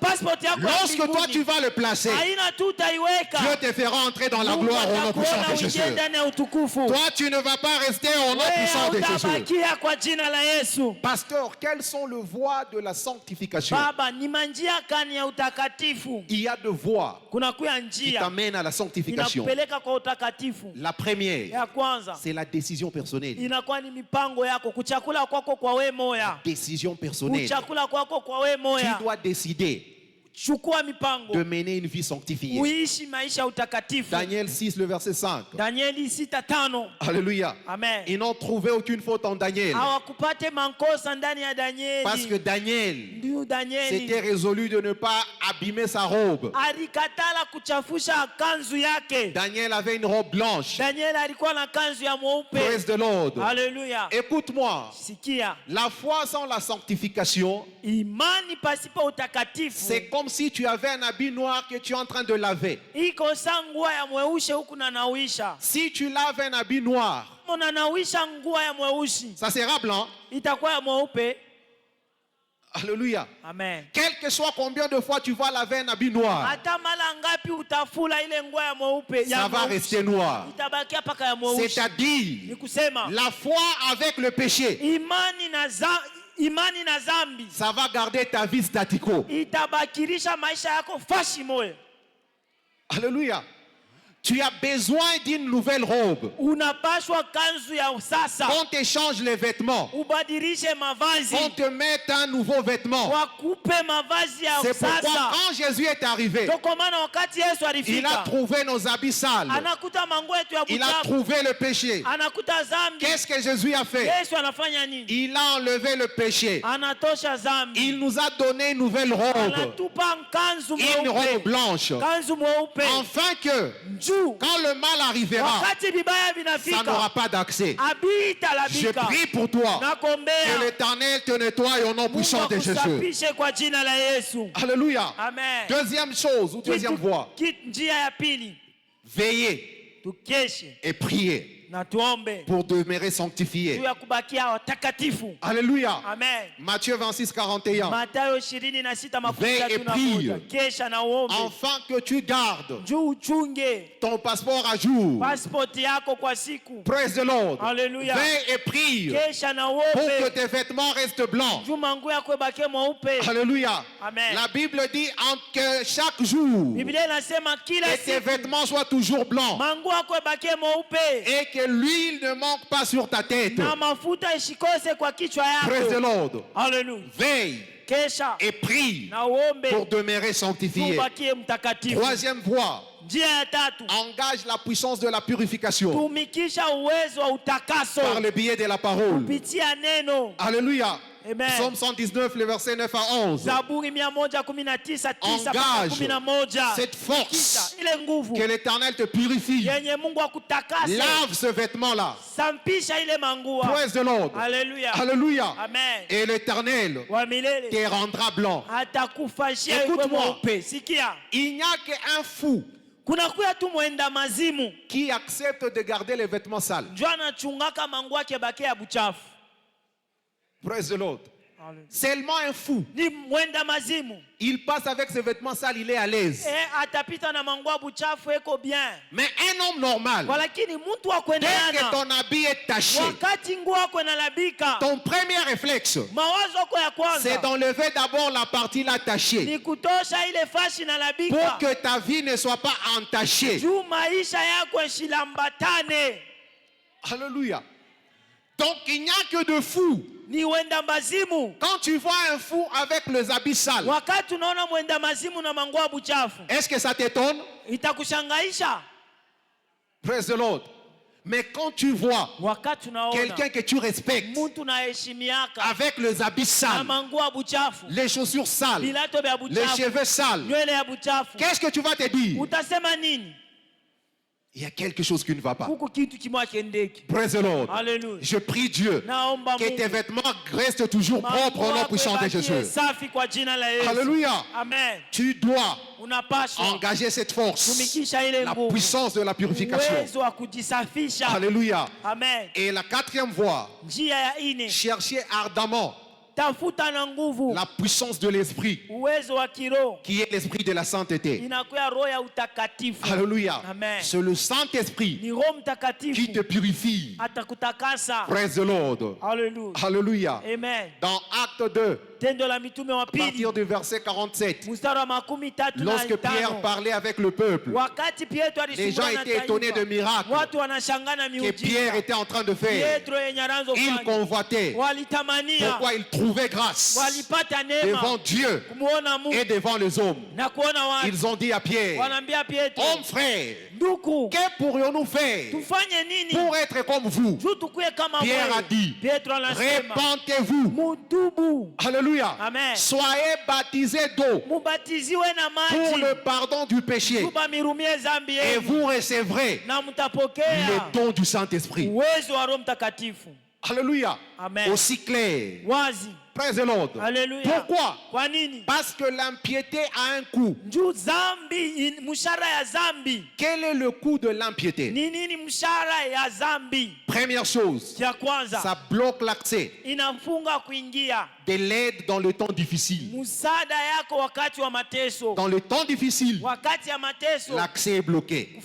passport yako ya Lorsque toi mbinguni. tu vas le placer, Haina tu utaiweka. Dieu te fera entrer dans la Mungu gloire au nom puissant atakuona de Jésus. uingie ndani ya utukufu. Toi, tu ne vas pas rester au nom Wewe puissant de Jésus. utabakia kwa jina la Yesu. Pasteur, quelles sont les voies de la sanctification? Baba, ni manjia kani ya utakatifu? Il y a deux voies Kuna kuya qui njia t'amènent à la sanctification. inakupeleka kwa utakatifu. La première, Ya kwanza c'est la décision personnelle. inakuwa ni mipango yako, kuchakula kwako kwa we moya, Décision personnelle. kuchakula kwako kwa we Tu moya. dois décider Chukua mipango de mener une vie sanctifiée. uishi maisha ya utakatifu. Daniel 6, le verset 5. Danieli 6:5. Alléluia. Amen. Ils n'ont trouvé aucune faute en Daniel. Hawakupate mankosa ndani ya Parce que Danieli. Daniel Ndio s'était Danieli résolu de ne pas abîmer sa robe. alikatala kuchafusha kanzu yake. Daniel avait une robe blanche. Danieli alikuwa na kanzu ya mweupe. Praise the Lord. Haleluya. Écoute-moi. Sikia, La foi sans la sanctification, imani pasipo utakatifu c'est comme si tu avais un habit noir que tu es en train de laver. iko saa nguo ya mweushe huku nanawisha. Si tu laves un habit noir, Unanawisha nguo ya mweusi ça sera blanc. itakuwa ya mweupe. Alléluia. Amen. Quel que soit combien de fois tu vas laver un habit noir, Hata mara ngapi utafula ile nguo ya mweupe ça va rester noir. itabakia paka ya mweusi. C'est-à-dire, Ni kusema la foi avec le péché, imani na zambi ça va garder ta vie statico. itabakirisha maisha yako fashi moyo. Alléluia. Tu as besoin d'une nouvelle robe. Unapashwa kanzu ya sasa, Qu'on t'échange les vêtements. ubadilishe mavazi, Qu'on te mette un nouveau vêtement. wakupe mavazi ya C'est pourquoi sasa. quand Jésus est arrivé, Ndio kwa maana wakati Yesu il a alifika trouvé nos habits sales. anakuta manguo yetu ya Il a buchafu, trouvé le péché. anakuta zambi. Qu'est-ce que Jésus a fait? Yesu anafanya nini? Il a enlevé le péché. Anatosha zambi, Il nous a donné une nouvelle robe. anatupa kanzu Une robe mweupe, blanche. kanzu mweupe Afin que, juu quand le mal arrivera, wakati vibaya ça n'aura vinafika pas d'accès. abita Je labika. prie pour toi. Que Nakombea l'Éternel te nettoie au nom Mungu puissant de Jésus. akusafishe kwa jina la Yesu. Alléluia. Amen. Deuxième chose ou deuxième voie, Njia ya pili, veillez tukeshe et priez na tuombe pour demeurer juu sanctifié. ya kubakia watakatifu. Alléluia. Amen. Matthieu 26, 41. Mathayo 26:31. Veille et prie. Kesha na uombe Afin que tu gardes juu uchunge ton passeport à jour. passport yako kwa siku. Praise the Lord. Hallelujah. Veille et prie Kesha na pour que uombe tes vêtements restent blancs. juu manguo yako ibaki mweupe. Alléluia. Amen. La Bible dit que chaque jour, Biblia inasema kila et tes siku vêtements soient toujours blancs. manguo yako ibaki mweupe Et que l'huile ne manque pas sur ta tête. na mafuta isikose kwa kichwa Praise the yako. Lord. Hallelujah. Veille Kesha et prie na uombe pour demeurer sanctifié. tubakie mtakatifu. Troisième voie, Njia ya tatu, engage la puissance de la purification tumikisha uwezo wa utakaso par le biais de la parole. kupitia neno. Alléluia. Amen. Psaume 119, le verset 9 à 11. Zaburi 119, Engage cette force ile nguvu que l'Éternel te purifie. yenye Mungu akutakase. Lave ce vêtement-là. Sampisha ile mangua. Praise the Lord. Alléluia. Alléluia. Amen. Et l'Éternel Wa milele te rendra blanc. atakufashia Écoute-moi. iwe mweupe. Sikia. Il n'y a qu'un fou Kuna kuya tu mwenda mazimu qui accepte de garder les vêtements sales. njo anachungaka mangu yake bake ya buchafu. Praise the Lord. Seulement un fou. Ni mwenda mazimu. Il passe avec ses vêtements sales, il est à l'aise. Atapita na mangu ya buchafu eko bien. Mais un homme normal, Walakini mtu wa dès que kuendelana ton habit est taché, wakati nguo yako inalabika, ton premier réflexe, mawazo yako ya c'est kwanza d'enlever d'abord la partie là tachée ni kutosha ile fashi pour inalabika que ta vie ne soit pas entachée. juu maisha yako yasilambatane. Alléluia. Donc il n'y a que de fous. Ni wenda mazimu. Quand tu vois un fou avec les habits sales, Wakati unaona mwenda mazimu na mangu ya buchafu, est-ce que ça t'étonne? itakushangaisha. Praise the Lord. Mais quand tu vois Wakati unaona quelqu'un que tu respectes mtu na heshimiaka avec les habits na sales, mangu ya buchafu, les chaussures sales, vilato vya les buchafu, cheveux sales, nywele ya buchafu, qu'est-ce que tu vas te dire? utasema nini? Il y a quelque chose qui ne va pas. Huku kitu kimwa kendeki. Praise the Lord. Hallelujah. Je prie Dieu Naomba que tes Mungu vêtements restent toujours propres au nom puissant de Jésus. safi kwa jina la Yesu. Alléluia. Amen. Tu dois Unapaswa engager cette force, tumikisha ile la nguvu, puissance de la purification. uwezo wa kujisafisha. Alléluia. Amen. Et la quatrième voie, Njia ya ine, chercher ardemment tafuta na nguvu la puissance de l'esprit, uwezo wa kiroho, qui est l'esprit de la sainteté. inakuya roho ya utakatifu. Alléluia. Amen. C'est le Saint-Esprit Ni Roho qui Mtakatifu te purifie. atakutakasa. Praise the Lord. Hallelujah. Alléluia. Amen. Dans Acte 2, Tendo la mitume wa à pili partir du verset 47, mstari wa 13 na lorsque Pierre 5. parlait avec le peuple, Wakati Pietro les gens alisumbuana na étaient étonnés de taifa, miracles watu wanashangana que Pierre miujiza était en train de faire. Pietro yenye anaanza Ils kufanya. convoitaient. Walitamania, Pourquoi ils trouvaient grâce walipata devant neema Dieu kumuona Mungu et devant les hommes. na kuona watu. Ils ont dit à Pierre, Wanaambia Pietro, homme frère, ndugu, que pourrions-nous faire tufanye nini pour être comme vous? juu tukuwe kama Pierre a wewe? dit, Pietro anasema répentez-vous. mutubu, Alléluia. Amen. Soyez baptisés d'eau mubatiziwe na pour maji le pardon du péché tuba mirumie zambi et yenu vous recevrez na le mtapokea don du Saint-Esprit. uwezo wa Roho Mtakatifu. Alléluia. Amen. Aussi clair. Wazi. Praise the Lord. Haleluya. Pourquoi? Kwa nini? Parce que l'impiété a un coût. Juu zambi, mshahara ya zambi. Quel est le coût de l'impiété? Ni nini mshahara ya zambi? Première chose, Ya kwanza, ça bloque l'accès inafunga kuingia de l'aide dans le temps difficile. msaada yako wakati wa mateso. Dans le temps difficile, Wakati ya mateso, l'accès est bloqué.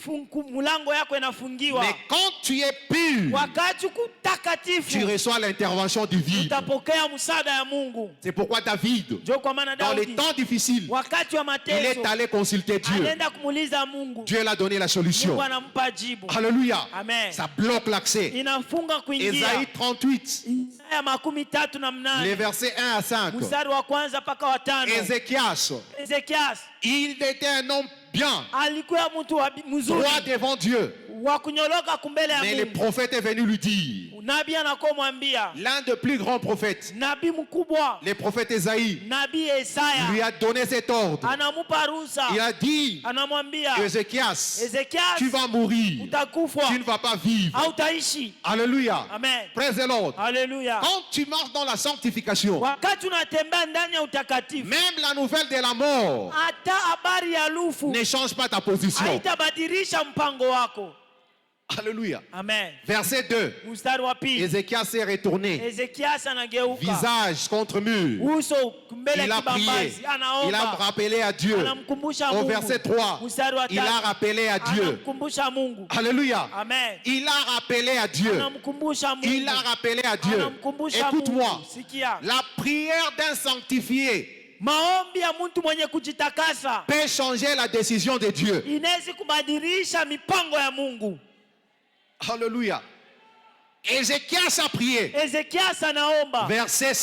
mulango yako inafungiwa. Mais quand tu es pur, Wakati tu kutakatifu, reçois l'intervention divine. utapokea msaada ya Mungu. C'est pourquoi David, Ndio kwa maana dans les Daudi temps difficiles, wakati wa il mateso est allé consulter Dieu. alienda kumuuliza Mungu. Dieu l'a donné la solution. Mungu anampa jibu. Alléluia. Amen. Ça bloque l'accès. Inafunga kuingia. Ésaïe 38, Isaya 38 les versets 1 à 5. mstari wa kwanza mpaka wa 5. Ézéchias, Ezekias il était un homme bien, alikuwa mtu mzuri droit devant Dieu. wa kunyoloka kumbele ya Mais le Mungu. prophète est venu lui dire, Nabii anakomwambia, l'un des plus grands prophètes, nabii mkubwa, le prophète Ésaïe, nabii lui Isaya a donné cet ordre. anamupa ruhusa, Il a dit, anamwambia Ézéchias, Ezekias, tu vas mourir, utakufa tu ne vas pas vivre. hautaishi. Alléluia. Amen. Praise the Lord. Haleluya. Quand tu marches dans la sanctification, Wakati unatembea ndani ya utakatifu, même la nouvelle de la mort hata habari ya lufu ne change pas ta position. haitabadilisha mpango wako. Alléluia. Amen. Verset 2. Mstari wa pili, Ézéchias s'est retourné, Ezekias anageuka visage contre mur. uso mbele Il ya a prié. kibambazi, Il a anaomba, rappelé à Dieu. anamkumbusha Au Mungu. verset 3, Mstari wa il a tatu, rappelé à Dieu. anamkumbusha Mungu. Alléluia. Amen. Il a rappelé à Dieu. Anamkumbusha Mungu. Il a rappelé à Dieu. Anamkumbusha Écoute-moi. Mungu. Sikia. La prière d'un sanctifié Maombi ya mtu mwenye kujitakasa peut changer la décision de Dieu. inaweza kubadilisha mipango ya Mungu. Alléluia. Ézéchias a prié. Ezekiasi anaomba. Verset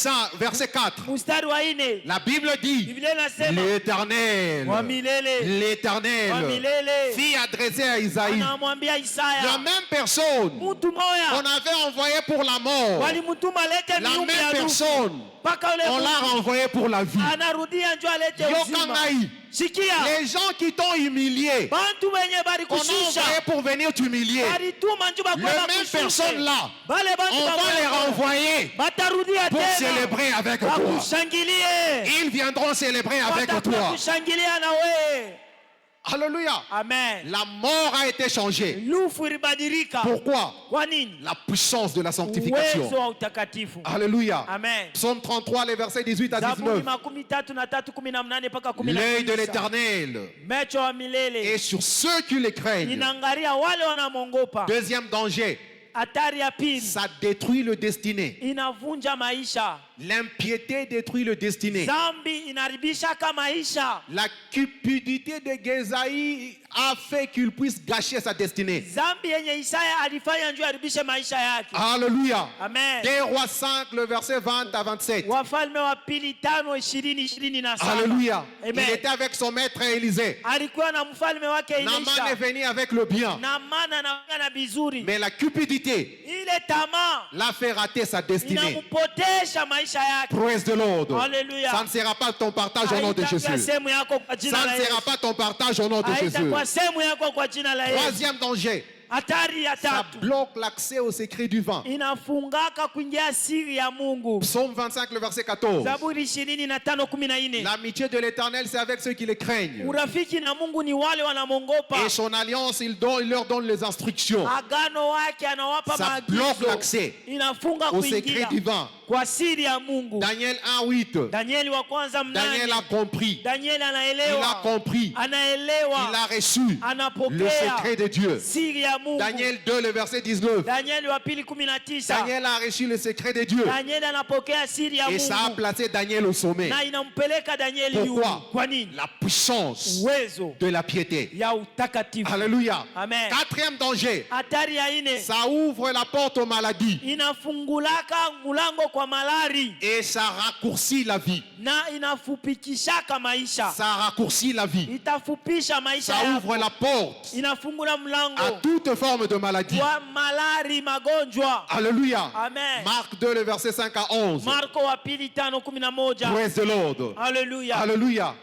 4. Mstari wa 4. La Bible dit, Biblia inasema l'Éternel, wa milele, wa l'Éternel milele fit adresser à Isaïe, anamwambia la Isaya, même personne mtu qu'on moya avait envoyé pour la mort, walimtuma alete la miumbe même ya dufu, personne, mpaka ule on l'a mtu renvoyé pour la vie. anarudia njoo alete uzima. Yokangai, Sikia, les gens qui t'ont humilié, bantu wenye qu'on a balikushusha envoyé pour venir t'humilier, balituma njoo les bakwenda mêmes kushusha. personnes là, Bale on bantu va les renvoyer batarudia pour tena célébrer avec toi. bakushangilie, Ils viendront célébrer avec watakuja toi. kushangilia na wewe. Alléluia. Amen. La mort a été changée. Lufu ilibadilika. Pourquoi? Kwa nini? La puissance de la Uwezo sanctification. wa utakatifu. Alléluia. Amen. Psaume 33, les versets 18 à Zaburi 19. 33:18 mpaka 19. L'œil de l'Éternel Macho wa milele est sur ceux qui le craignent. inaangalia wale wanamwongopa. Deuxième danger, Hatari ya pili, ça détruit le destiné. inavunja maisha. L'impiété détruit le destiné. Zambi inaribisha kama maisha. La cupidité de Gézaïe a fait qu'il puisse gâcher sa destinée. Zambi yenye Isaya alifanya njoo aribishe maisha yake. Alléluia. Amen. 2 Rois 5, le verset 20 à 27. Wafalme wa pili 5:20-27. Alléluia. Amen. Il était avec son maître Élisée. Alikuwa na mfalme wake Naaman Elisha. est venu avec le bien. Naaman anaongea na vizuri. Mais la cupidité Ile tamaa l'a fait rater sa destinée. inampotesha maisha yake. Praise the Lord. Alléluia. Ça ne sera pas ton partage au nom de Haitakuwa Jésus. sehemu yako kwa jina Ça la ne Yesu. sera pas ton partage au nom de Jésus. Haitakuwa sehemu yako kwa jina la Yesu. Troisième danger, Hatari ya ça tatu, bloque l'accès au secret du vent. inafungaka kuingia siri ya Mungu. Psaume 25, le verset 14. Zaburi 25:14. L'amitié de l'Éternel, c'est avec ceux qui le craignent. Urafiki na Mungu ni wale wanamwongopa. Et son alliance, il leur donne les instructions. Agano wake anawapa Ça bloque maagizo. l'accès Inafunga au secret kuingia du vent. kwa siri ya Mungu. Daniel 1:8. Danieli wa kwanza Daniel a 8. compris. Danieli Il a anaelewa. compris. Anaelewa. Il a reçu le Anapokea secret de Dieu. siri ya Mungu. Daniel 2, le verset 19. Danieli wa pili 19. Daniel a reçu le secret de Dieu. Danieli anapokea siri ya Et ça a Mungu. placé Daniel au sommet. Na inampeleka Danieli juu. Pourquoi? Kwa nini? La puissance Uwezo de la piété. ya utakatifu. Alléluia. Amen. Quatrième danger, Hatari ya 4, ça ouvre la porte aux maladies inafungulaka mlango kwa malari et ça raccourcit la vie. na inafupikishaka maisha. Ça raccourcit la vie. Itafupisha maisha Ça yako. ouvre la porte Inafungula à mlango toute forme de maladie. kwa malari, magonjwa. Alléluia. Amen. Marc 2, le verset 5 à 11. Marko wa pili 5:11. Praise the Lord. Haleluya. Alléluia.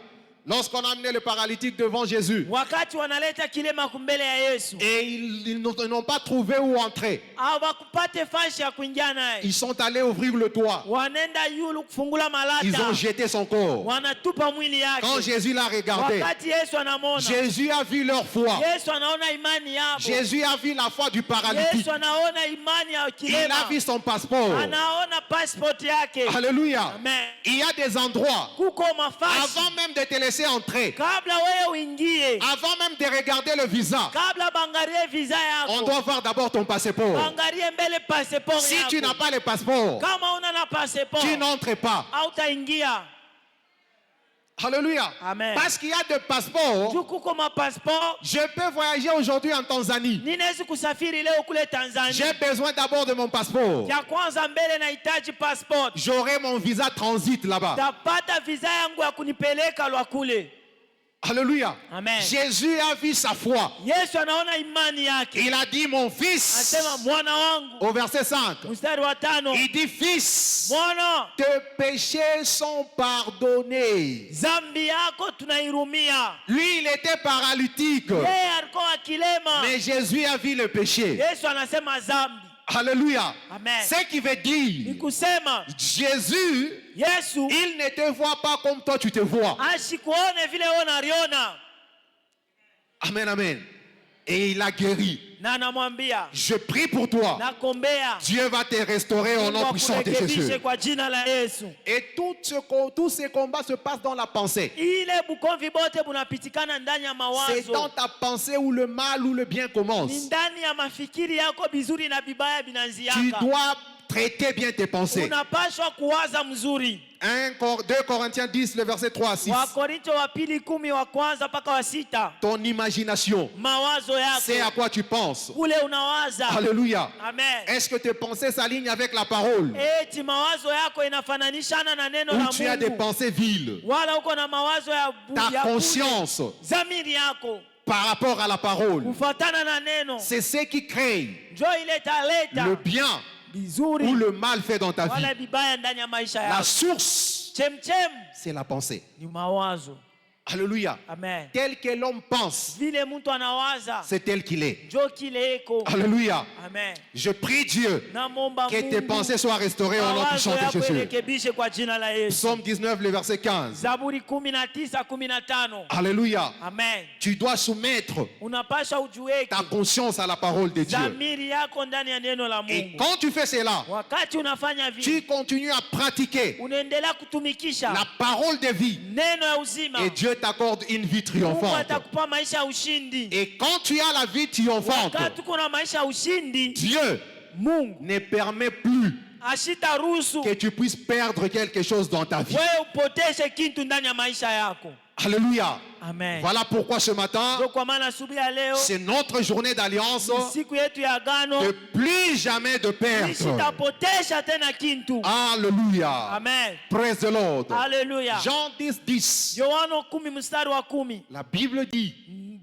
Lorsqu'on a amené le paralytique devant Jésus Wakati wanaleta kilema kumbele ya Yesu, et ils n'ont pas trouvé où entrer, hawakupate fashi ya kuingia naye. ils sont allés ouvrir le toit. Wanaenda yulu kufungula Ils ont malata. jeté son corps. Wanatupa mwili Quand yake. Jésus l'a regardé, Wakati Yesu anamwona, Jésus a vu leur foi. Yesu anaona imani yao. Jésus a vu la foi du paralytique. Yesu anaona imani ya Il a kilema. vu son passeport. Anaona passport yake. Alléluia. Amen. Il y a des endroits, Kuko mafashi. avant même de te laisser entrer, Kabla wewe uingie, avant même de regarder le visa, kabla bangarie visa on yako, doit voir d'abord ton passeport. bangarie mbele passport Si yako. tu n'as pas le passeport, Kama una na passport, tu n'entres pas. hautaingia. Alléluia. Amen. Parce qu'il y a des passeports. Juu kuko passport, Je peux voyager aujourd'hui en Tanzanie. ninaweza kusafiri leo kule Tanzania. J'ai besoin d'abord de mon passeport. Ya kwanza mbele nahitaji passport. J'aurai mon visa transit là-bas. Tapata visa yangu ya kunipeleka lwa kule. Alléluia. Amen. Jésus a vu sa foi. Yesu anaona imani yake. Il a dit mon fils. Anasema mwana wangu, Au verset 5. mstari wa 5, Il dit fils, mwana, tes péchés sont pardonnés. zambi yako tunairumia. Lui, il était paralytique. Yeye alikuwa akilema. Mais Jésus a vu le péché. Yesu anasema zambi. Alléluia. Amen. Ce qui veut dire, Ni kusema Jésus, Yesu il ne te voit pas comme toi tu te vois. ashikuone vile wewe unaliona. Amen, amen. Et il a guéri. Na anamwambia Je prie pour toi. nakombea Dieu va te restaurer au nom puissant de Jésus. kurekebishe kwa jina la Yesu. Et tous ces combats se passent dans la pensée. Ile bukomvi bote bunapitikana ndani ya C'est dans mawazo. ta pensée où le mal ou le bien Ni commence. ndani ya mafikiri yako bizuri na bibaya Tu binanziaka. dois traiter bien tes pensées. unapashwa kuwaza mzuri. 2 Corinthiens 10, le verset 3 à 6. Wakorinto wa pili 10 wa kwanza mpaka wa 6. Ton imagination, Mawazo c'est à yako quoi tu penses. ule unawaza. Alléluia. Amen. Est-ce que tes pensées s'alignent avec la parole? Eti mawazo yako inafananishana na neno Ou la tu as des Mungu? pensées viles? Wala uko na mawazo ya Ta bure. conscience Zamiri yako par rapport à la parole, kufuatana na neno c'est ce qui crée njo ile taleta le bien vizuri ou le mal fait dans ta vie. wala vibaya ndani ya maisha La yako. source, Chemchem c'est la pensée. ni mawazo. Alléluia. Amen. Tel que l'homme pense, Vile mtu anawaza c'est tel qu'il est. njo kile eko. Alléluia. Amen. Je prie Dieu Namomba que tes Mungu pensées soient restaurées au nom mawazo puissant de yako Jésus. irekebishe kwa jina la Yesu. Psaume 19, le verset 15. Zaburi 19:15. Alléluia. Amen. Tu dois soumettre Unapasha ujueke ta conscience à la parole de Dieu. dhamiri yako ndani ya neno la Et Mungu. quand tu fais cela, Wakati unafanya tu vile, continues à pratiquer unaendelea kutumikisha la parole de vie. neno ya uzima. Et Dieu t'accorde une vie Mungu triomphante. atakupa maisha ya ushindi. Et quand tu as la vie triomphante, Wakati kuna maisha ya ushindi, Dieu Mungu ne permet plus ashitaruhusu que tu puisses perdre quelque chose dans ta vie. wewe upoteshe kitu ndani ya maisha yako. Alléluia. Amen. Voilà pourquoi ce matin, Ndio kwa maana asubuhi ya leo c'est notre journée d'alliance siku yetu ya agano, de plus jamais de perdre. nisitapotesha tena kitu. Alléluia. Amen. Praise the Lord. Haleluya. Jean 10, 10. Yohana 10 mstari wa 10. La Bible dit,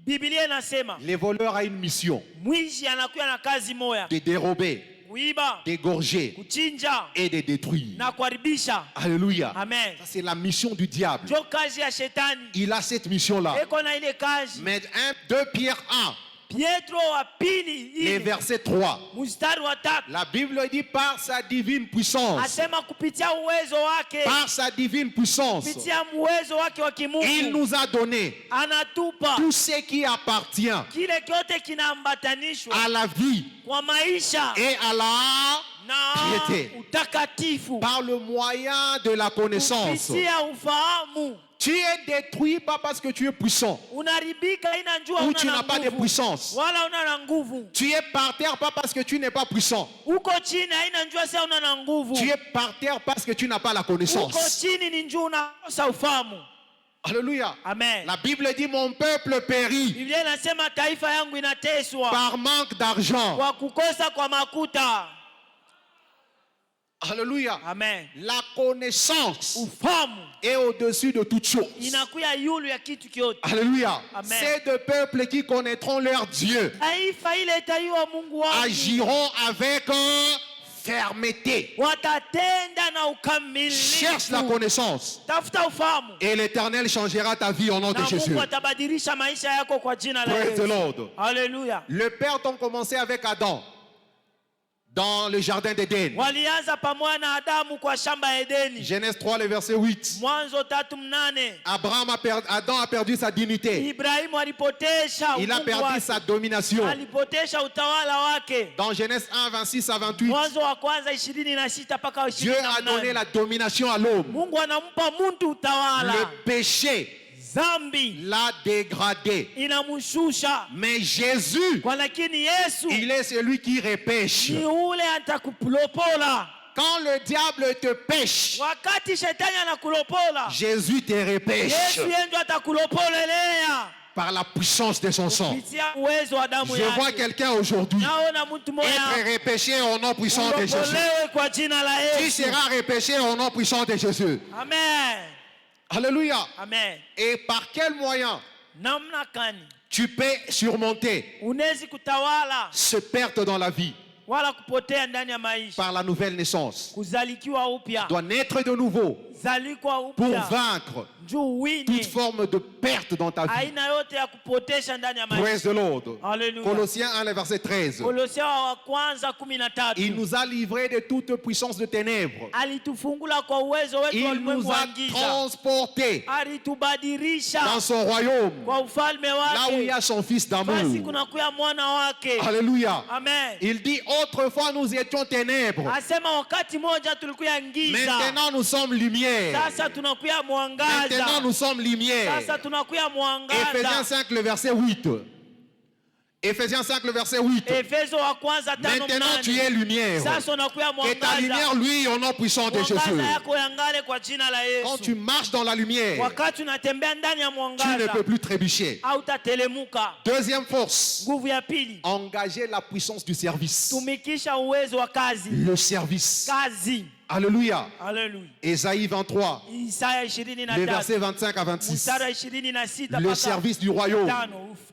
Biblia inasema les voleurs ont une mission mwizi anakuwa na kazi moya, de dérober, kuiba, d'égorger kuchinja et de détruire. na kuharibisha. Alléluia. Amen. Ça, c'est la mission du diable. Ndio kazi ya shetani. Il a cette mission-là. Eko na ile kazi. Mais 2 Pierre 1, Pietro wa pili les ile versets 3. mstari wa 3 La Bible dit par sa divine puissance, asema kupitia uwezo wake, par sa divine puissance, kupitia uwezo wake wa il kimungu nous a donné anatupa tout ce qui appartient kile kyote kinaambatanishwa à la vie kwa maisha et à la na piété utakatifu par le moyen de la connaissance. kupitia ufahamu. Tu es détruit pas parce que tu es puissant Unaribika ina njua ou una tu n'as na pas de nguvu puissance. wala una na nguvu. Tu es par terre pas parce que tu n'es pas puissant. Uko chini haina njua sasa una na nguvu. Tu es par terre parce que tu n'as pas la Uko connaissance. chini ni njua unakosa ufahamu. Alléluia. Amen. La Bible dit mon peuple périt Biblia inasema taifa yangu inateswa par manque d'argent. kwa kukosa kwa makuta. Alléluia. Amen. La connaissance Ufahamu est au-dessus de toute chose. inakuya yulu ya kitu kyote. Alléluia. Amen. C'est de peuples qui connaîtront leur Dieu, Taifa ile itaiwa Mungu wao, agiront avec fermeté. watatenda na Cherche la ukamilifu. connaissance Tafuta ufahamu et l'Éternel changera ta vie au nom de na Jésus. Mungu atabadilisha maisha yako kwa jina la Praise the Yesu. Lord. Haleluya. Le Père ont commencé avec Adam dans le jardin d'Éden. Walianza pamoja na Adamu kwa shamba ya Edeni. Genèse 3, le verset 8. Mwanzo 3:8. Adam a perdu sa dignité. Ibrahimu alipotesha Il a umungu perdu wake. sa domination. Alipotesha utawala wake. Dans Genèse 1, 26 à 28, Mwanzo wa kwanza 26 mpaka Dieu a donné 28. la domination à l'homme. Mungu anampa mtu utawala. Le péché Zambi l'a dégradé. inamshusha. Mais Jésus, Kwa lakini Yesu il est celui qui repêche. ni ule atakulopola. Quand le diable te pêche, Wakati shetani anakulopola, Jésus te repêche Yesu yeye ndo atakulopolelea par la puissance de son sang. kupitia uwezo wa damu Je vois yake. quelqu'un aujourd'hui Naona mtu mmoja être repêché au nom puissant de Jésus. ulopolewe kwa jina la Tu Yesu. seras repêché au nom puissant de Jésus. Amen. Alléluia. Amen. Et par quel moyen Namna gani tu peux surmonter unaweza kutawala ce perte dans la vie wala kupotea ndani ya maisha? par la nouvelle naissance? Kuzalikiwa upya, Doit naître de nouveau zalikwa pour upya vaincre juu wini toute forme de perte dans ta vie. aina yote ya kupotesha ndani ya maisha. Praise the Lord. Hallelujah. Colossiens 1, le verset 13. Kolosai wa kwanza 13. Il nous a livrés de toute puissance de ténèbres. Alitufungula kwa uwezo wetu wa Il ulimwengu nous wa a giza. transportés Alitubadilisha dans son royaume, kwa ufalme là où il y wake. a son fils Basi d'amour. kunakuya mwana wake. Alléluia. Amen. Il dit autrefois nous étions ténèbres, Asema wakati moja tulikuya giza. maintenant nous sommes lumière. Sasa tunakuya mwangaza. Maintenant nous sommes lumière. Sasa tunakuya Éphésiens mwangaza. 5, le verset 8. Ephésiens 5, le verset 8. Efeso wa kwanza 5:8. Maintenant tu es lumière. Sasa unakuwa Que ta mwangaza. lumière, lui, au nom puissant de Jésus. Mwangaza yako yangale kwa jina la Quand Yesu. tu marches dans la lumière, Wakati unatembea ndani ya tu ne mwangaza, peux plus trébucher. hautatelemuka. Deuxième force, Nguvu ya pili, engager la puissance du service. tumikisha uwezo wa kazi. Le service. Kazi. Alléluia. Haleluya. Ésaïe 23, Isaya les 23. versets 25 à 26. Mstari wa 26 Le service du royaume.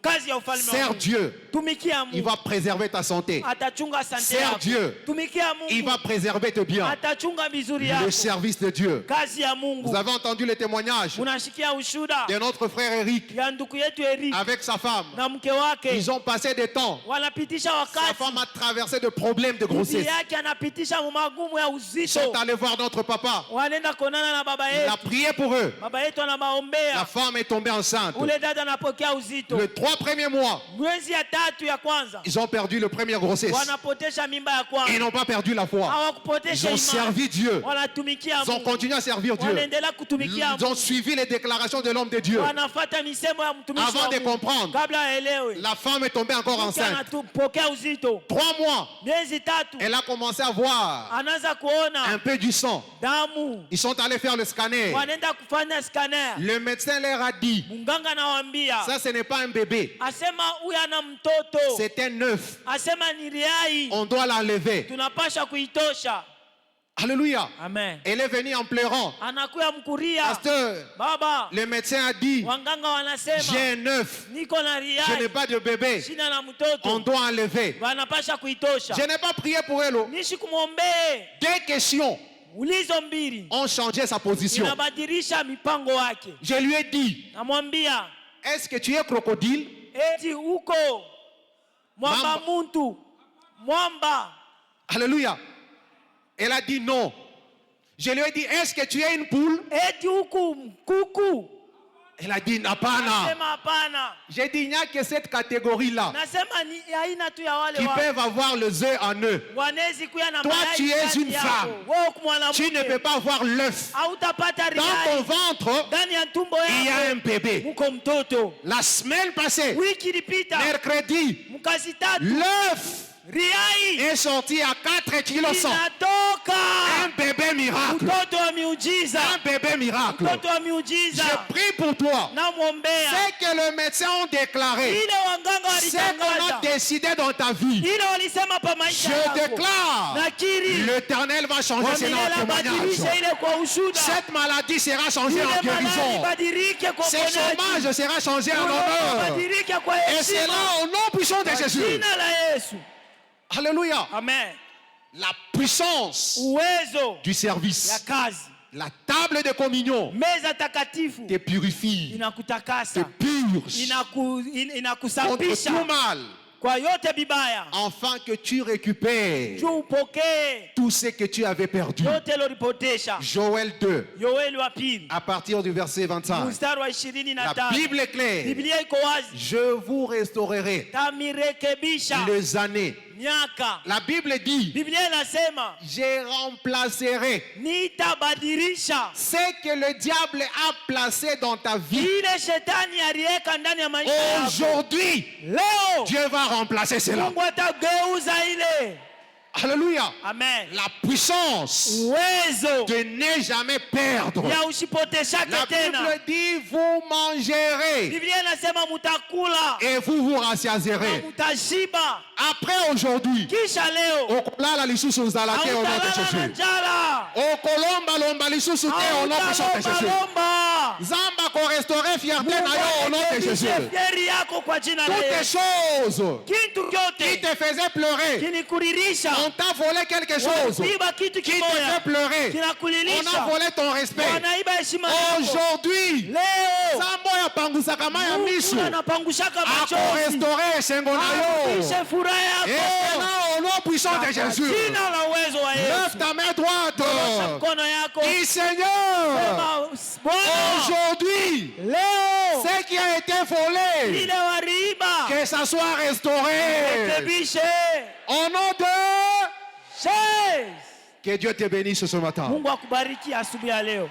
Kazi ya ufalme wa Sers Mungu. Dieu. Tumikia Il Mungu. va préserver ta santé. Atachunga sante Sers yako. Dieu. Tumikia Il Mungu. va préserver tes biens. Atachunga vizuri Le yako. service de Dieu. Kazi ya Mungu. Vous avez entendu les témoignages Unashikia ushuda de notre frère Eric ya ndugu yetu Eric avec sa femme. na mke wake. Ils ont passé des temps. Wanapitisha Sa wakati. femme a traversé de problèmes de Bibi grossesse. yake anapitisha magumu ya Ils sont uzito. allés voir notre papa. Wanaenda kuonana na baba Il a yetu. prié pour eux. Baba yetu La anabaombea. femme est tombée enceinte. Ule dada anapokea uzito. Les 3 premiers mois, Mwezi ya tatu ya kwanza ils ont perdu le première grossesse. wanapotesha mimba ya Ils kwanza. n'ont pas perdu la foi. Ils Hawakupotesha ont imani. servi Dieu. Wanatumikia Ils ont Mungu. continué à servir Dieu. Wanaendelea kutumikia Ils ont Mungu. suivi les déclarations de l'homme de Dieu. Wanafuata misemo ya mtumishi Avant wa de Mungu. comprendre, Kabla aelewe. la femme est tombée encore Mke enceinte. anapokea uzito. 3 mois, Miezi tatu elle a commencé à voir anaanza kuona un peu du sang. damu. Ils sont allés faire le scanner. Wanaenda kufanya scanner. Le médecin leur a dit, Munganga anawaambia, ça ce n'est pas un bébé, asema huyu ana mtoto. c'est un œuf. Asema ni riai. On doit l'enlever. Tunapasha kuitosha. Alléluia. Amen. Elle est venue en pleurant. Anakuya mkuria. Pasteur, Baba, le médecin a dit, wanganga j'ai wanasema un œuf. niko na Je riai. n'ai pas de bébé. Shina na On mtoto. doit enlever. Wanapasha kuitosha. Je n'ai pas prié pour elle. Nishi kumwombee. 2 questions Ulizo mbili. ont changé sa position. Inabadilisha mipango wake. Je lui ai dit, Namwambia, est-ce que tu es crocodile? eti uko mwamba Mamba. muntu. Mwamba. Alléluia. Elle a dit non. Je lui ai dit, est-ce que tu es une poule? Eti huku kuku. Elle a dit, hapana. Nasema hapana. J'ai dit, il n'y a que cette catégorie-là Nasema ni aina tu ya wale qui wa peuvent avoir les œufs en eux. wanezi kuya na Toi, mayai tu es ndani une yako. femme. Wewe uko mwanamke. Tu ne peux pas avoir l'œuf. Hautapata Dans ton riai. ventre, Ndani ya tumbo il y a un yako bébé. muko mtoto. La semaine passée, Wiki ilipita mercredi, mkazi tatu l'œuf riai est sorti à 4 kg 100. inatoka. Un bébé miracle. Mtoto wa miujiza. Un bébé miracle. Mtoto wa miujiza. Je prie pour toi. Namwombea. C'est que les médecins ont déclaré. Ile wanganga C'est qu'on a walitangaza. décidé dans ta vie. Ile walisema pa maisha Je yako. déclare, Nakiri. l'Éternel va changer ses noms en Wamilele témoignage. badilisha ile kwa ushuda. Cette maladie sera changée en Ile malali guérison. badilike kwa Ce uponyaji. chômage sera changé en Ugonjwa honneur. badilike kwa Et heshima. c'est là au nom puissant de Kwa Jésus. jina la Yesu. Alléluia. Amen. La puissance Uwezo du ya service. kazi. La table de communion Meza takatifu te purifie, te inakutakasa. purge contre Inakusafisha tout mal, kwa yote bibaya. afin que tu récupères Juu upokee tout ce que tu avais perdu. yote loripotesha. Joël 2, Yoeli wa pili à partir du verset 25. mstari wa La 25. Bible est claire. Biblia iko wazi. Je vous restaurerai Tamirekebisha les années. miaka. La Bible dit, Biblia inasema je remplacerai nitabadilisha ce que le diable a placé dans ta vie. ile shetani aliweka ndani ya maisha yako. Aujourd'hui, Leo Dieu va remplacer cela. Mungu atageuza ile. Alléluia. Amen. La puissance Uwezo de ne jamais perdre. ya usipoteshake La tena. Bible dit, vous mangerez Biblia inasema mutakula et vous vous na rassasiez. mutashiba. Après aujourd'hui, Kisha leo okolala lisusu uzala te au nom de hautalala na Jésus. njala. Okolomba lisusu te au nom puissant de Jésus. Hautalombalomba. Zamba ko restaurer fierté na Mungu yo au nom de arekebishe Jésus. fieri yako kwa jina la Toutes les Yesu. choses Kitu qui kyote te faisaient pleurer, kinikuririsha. on t'a volé quelque chose Waliiba kitu qui te fait kimoya pleurer. On a kinakulilisha. volé ton respect. Wanaiba heshima yako. Aujourd'hui, Leo Zambo ya pangusaka ma ya misu Mungu anapangushaka ako machozi. restaurer esengo na yo. Arudishe furaha Et yako. maintenant, au nom puissant de Kwa Jésus, jina la uwezo wa lève Yesu. ta main droite. Nyosha mkono yako. Dis Seigneur, Sema, Bwana, aujourd'hui, leo ce qui a été volé, ile wariiba que ça soit restauré. rekebishe. Au nom de... Yes. Que Dieu te bénisse ce matin. Mungu akubariki asubuhi ya leo.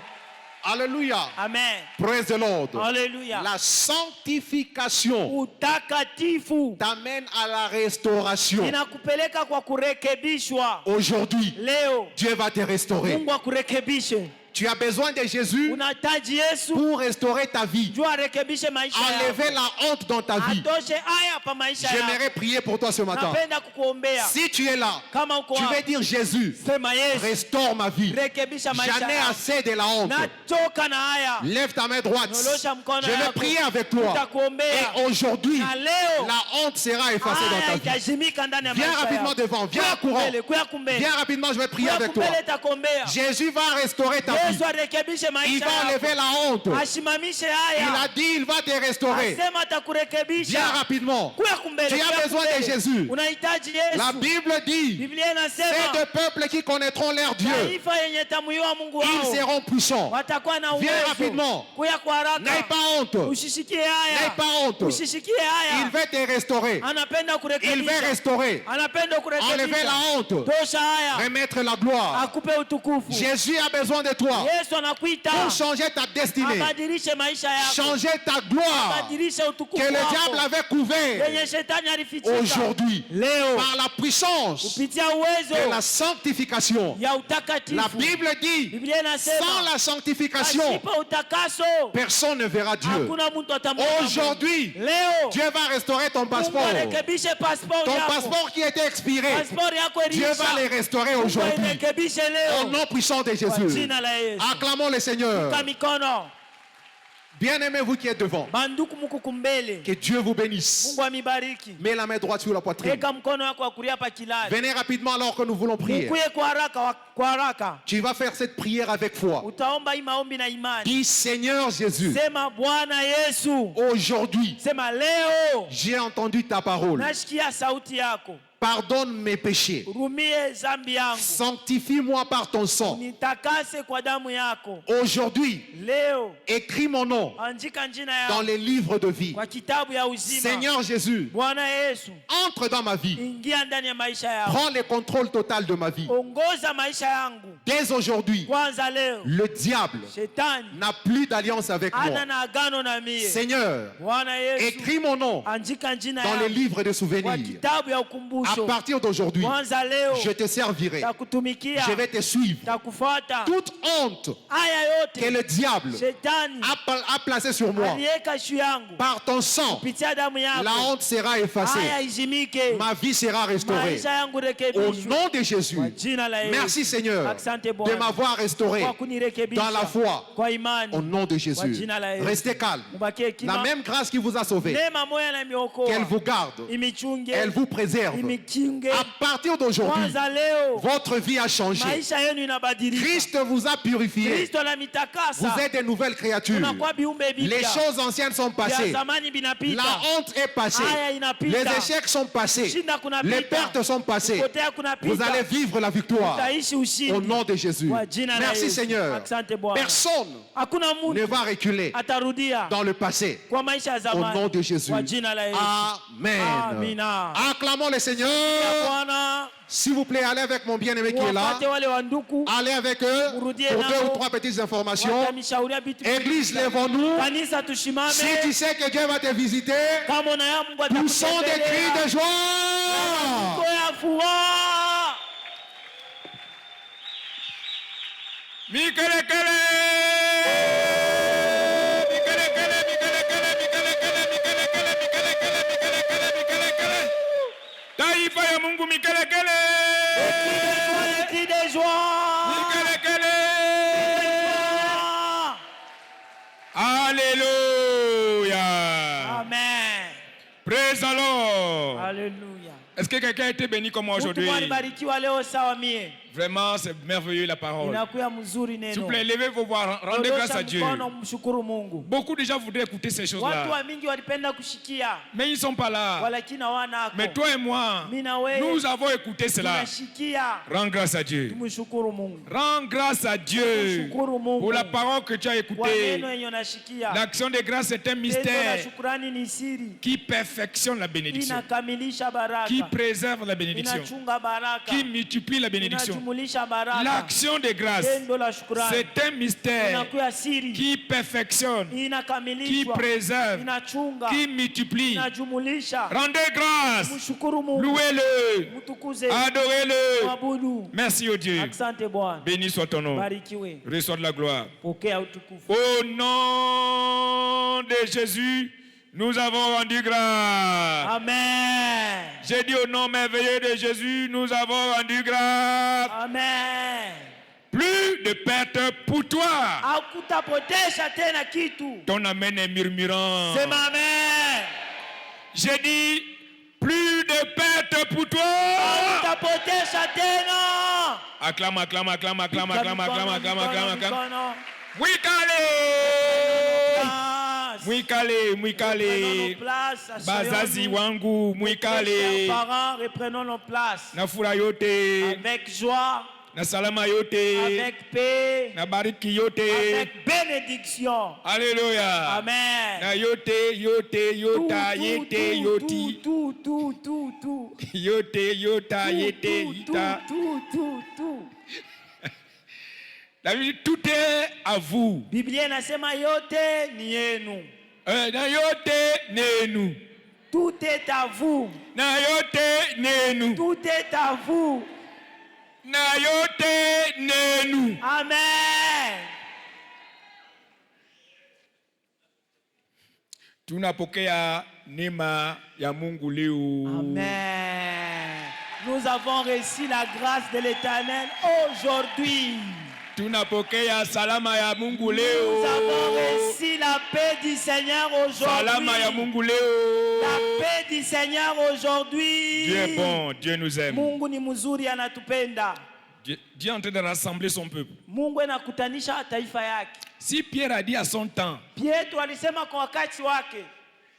Alléluia. Amen. Praise the Lord. Haleluya. La sanctification Utakatifu t'amène à la restauration. inakupeleka kwa kurekebishwa. Aujourd'hui, Leo Dieu va te restaurer. Mungu akurekebishe. Tu as besoin de Jésus Unahitaji Yesu pour restaurer ta vie. juu arekebishe maisha yako. Enlever la honte dans ta vie. Atoshe haya pa maisha yako. J'aimerais prier pour toi ce matin. Napenda kukuombea. Si tu es là, Kama uko tu hapa, veux dire Jésus, sema Yesu, restaure ma vie. rekebisha maisha J'en ai yako. assez de la honte. Nachoka na haya. Lève ta main droite. Nyolosha mkono Je vais yako. prier avec toi. Nitakuombea. Et aujourd'hui, Na leo la honte sera effacée dans haya ta vie. itazimika ndani ya Viens maisha rapidement yako. devant. Viens Kuya à courant. kumbele, kuya kumbele. Viens rapidement, je vais prier Kuya avec toi. kumbele takuombea. Jésus va restaurer ta vie. Yesu arekebishe Il maisha va yako. enlever la honte. Asimamishe Il haya. a dit, il va te restaurer. Asema atakurekebisha. Viens rapidement. Kuya kumbele, Tu as kuya besoin kumbele. de Jésus. Unahitaji La Yesu. Bible dit, Biblia c'est inasema de peuples qui connaîtront leur Dieu. taifa yenye tamuiwa Mungu Ils wao seront puissants. watakuwa na Viens uwezo. rapidement. Kuya kwa N'aie haraka. pas honte. Usishikie N'aie haya. pas honte. Usishikie Il haya. veut te restaurer. Anapenda Il kurekebisha. veut restaurer. Anapenda Enlever la kurekebisha. honte. Tosha haya. Remettre la gloire. Akupe utukufu. Jésus a besoin de toi Yesu anakuita pour changer ta destinée. abadilishe maisha yako. Changer ta gloire Abadilishe utukufu que le wako. diable avait couvert. Yenye shetani alifichika. Aujourd'hui, Leo par la puissance kupitia de uwezo la sanctification. ya La utakatifu. Bible dit, Biblia sans inasema la sanctification, pasipo utakaso personne ne verra Dieu. hakuna mtu atamwona Mungu. Aujourd'hui, Leo Dieu va restaurer ton Mungu passeport. arekebishe passport Ton yako. passeport qui était expiré, Passport yako Dieu va ilisha. les restaurer Mungu aujourd'hui. airekebishe Au leo. nom puissant de Kwa Jésus. jina la Yesu. Acclamons le Seigneur. Kwa mikono. Bien-aimés, vous qui êtes devant, Banduku muku kumbele. que Dieu vous bénisse. Mungu amibariki. Mets la main droite sur la poitrine. Weka mkono wako wa kulia pa kilali. Venez rapidement alors que nous voulons prier. Ukuye kwa haraka kwa haraka. Tu vas faire cette prière avec foi. Utaomba hii maombi na imani. Dis Seigneur Jésus, Sema Bwana Yesu. aujourd'hui, Sema leo j'ai entendu ta parole. nashikia sauti yako. Pardonne mes péchés. Urumie zambi yangu. Sanctifie-moi par ton sang. Nitakase kwa damu yako. Aujourd'hui, Leo écris mon nom andika njina dans yako les livres de vie. kwa kitabu ya uzima. Seigneur Jésus, Bwana Yesu, entre dans ma vie. ingia ndani ya maisha yako. Prends le contrôle total de ma vie. Ongoza maisha yangu. Dès aujourd'hui, Kwanza leo le diable shetani n'a plus d'alliance avec ana moi. na agano na mie. Seigneur, Bwana Yesu, écris mon nom andika njina dans les yako livres de kwa souvenirs. kitabu ya À ukumbusho. partir d'aujourd'hui, Kwanza leo je te servirai. takutumikia, Je vais te suivre. takufuata. Toute honte Haya que yote le diable shetani a placée sur moi, aliweka juu yangu par ton sang, kupitia damu la yako. honte sera Haya effacée. izimike, Ma vie sera restaurée. maisha yangu Au rekebishwe nom de Jésus. kwa jina la Yesu. Merci Seigneur Asante de Bwana m'avoir restauré kwa kunirekebisha dans la foi. kwa imani. Au nom de Jésus. Kwa jina la Yesu. Restez calme. Mubakie La hekima. même grâce qui vous a sauvé, Neema moya na miokoa qu'elle vous garde, imichunge, elle vous préserve. imikinge. À partir d'aujourd'hui, Kwanza leo votre vie a changé. maisha yenu inabadilika. Christ vous a purifié. Kristo anamitakasa. Vous êtes de nouvelles créatures. Unakuwa viumbe Les vipya. choses anciennes sont Vya passées. zamani vinapita. La honte est passée. Haya inapita. Les échecs sont passés. Kushinda kunapita. Les pertes sont passées. Kupotea kunapita. Vous allez vivre la victoire. Utaishi ushindi. Au nom de Jésus. Kwa jina la Merci Yesu. Seigneur. Asante Bwana. Personne Hakuna ne mtu va reculer atarudia dans le passé. kwa maisha ya Au zamani. nom de Jésus. Kwa jina la Yesu. Amen. Amina. Acclamons le Seigneur. Bwana S'il vous plaît, allez avec mon bien-aimé qui est là. wapate wale wa nduku Allez avec eux pour Murudie 2 nao. ou 3 petites informations. watamishauria vitu Église, lèvons-nous. kanisa tushimame. Si tu sais que Dieu va te visiter, Kama unaya Mungu poussons des cris atakutembelea. de joie. Mungu ya furaha. Mikelekele! Mikelekele, mikelekele, mikelekele, mikelekele, mikelekele, mikelekele, mikelekele. Taifa ya Mungu mikelekele! Les cris de joie. Mikelekele! Alléluia! Amen. Praise the Lord! Alléluia. Est-ce que quelqu'un a été béni comme moi Mtu aujourd'hui? alibarikiwa leo sawa mie. Vraiment, c'est merveilleux la parole. Inakuya mzuri S'il neno. vous plaît, levez vos voix, rendez grâce à Dieu. Mkono mshukuru Mungu. Beaucoup de gens voudraient écouter ces Watu choses-là, wa mingi walipenda kushikia mais ils ne sont pas là. walakini hawana Mais toi et moi, Mimi na wewe nous avons écouté cela. tunashikia. Rends grâce à Dieu. Tumshukuru Mungu. Rends grâce à Dieu Tumshukuru Mungu. pour la parole que tu as Kwa écoutée. neno yenye unashikia. L'action de grâce est un Tendo la mystère shukrani ni siri. qui perfectionne la bénédiction, Inakamilisha baraka. qui préserve la bénédiction, Inachunga baraka. qui multiplie la bénédiction, inajumulisha baraka. L'action de grâce, Tendo la shukrani c'est un mystère inakuwa siri, qui perfectionne, qui inakamilishwa, préserve, inachunga, qui multiplie. inajumulisha. Rendez grâce, Mshukuru Mungu, louez-le, mtukuze, adorez-le. mwabudu. Merci au Dieu. Asante Bwana, Béni soit ton nom. barikiwe, Reçois de la gloire. pokea utukufu. Au nom de Jésus, nous avons rendu grâce. Amen. J'ai dit au nom merveilleux de Jésus, nous avons rendu grâce. Amen. Plus de perte pour toi. Hakutapotesha tena kitu. Ton amen est murmurant. Sema amen. J'ai dit plus de perte pour toi. Hakutapotesha tena. Acclame, acclame, acclame, acclame, acclame, acclame, acclame, acclame, acclame. Mikono. Mwikale. Place. Mwikale, Reprenons mwikale. nos places, Bazazi asseyons-nous. wangu, Chers mwikale. parents, reprenons nos places. Na fura yote, Avec joie, na salama yote, avec paix, na bariki yote. avec bénédiction. Alléluia. Amen. Na yote, yote, yota, Tout, yete, tout, yoti. tout, tout, tout, tout. Yote, yota, yete, yita. Tout. La Bible dit, tout est à vous. Biblia inasema yote ni yenu. Na yote nenu. Tout est à vous. Na yote nenu. Tout est à vous. Na yote nenu. Amen. Tunapokea neema ya Mungu leo. Amen. Nous avons reçu la grâce de l'Éternel aujourd'hui. Tunapokea salama ya Mungu leo. Nous avons reçu la paix du Seigneur Salama ya aujourd'hui. Mungu leo. La paix du Seigneur aujourd'hui. Dieu est bon, Dieu nous aime. Mungu ni mzuri, anatupenda. Dieu est en train de rassembler son peuple. Mungu anakutanisha taifa yake. Si Pierre a dit à son temps, Pietro alisema kwa wakati wake,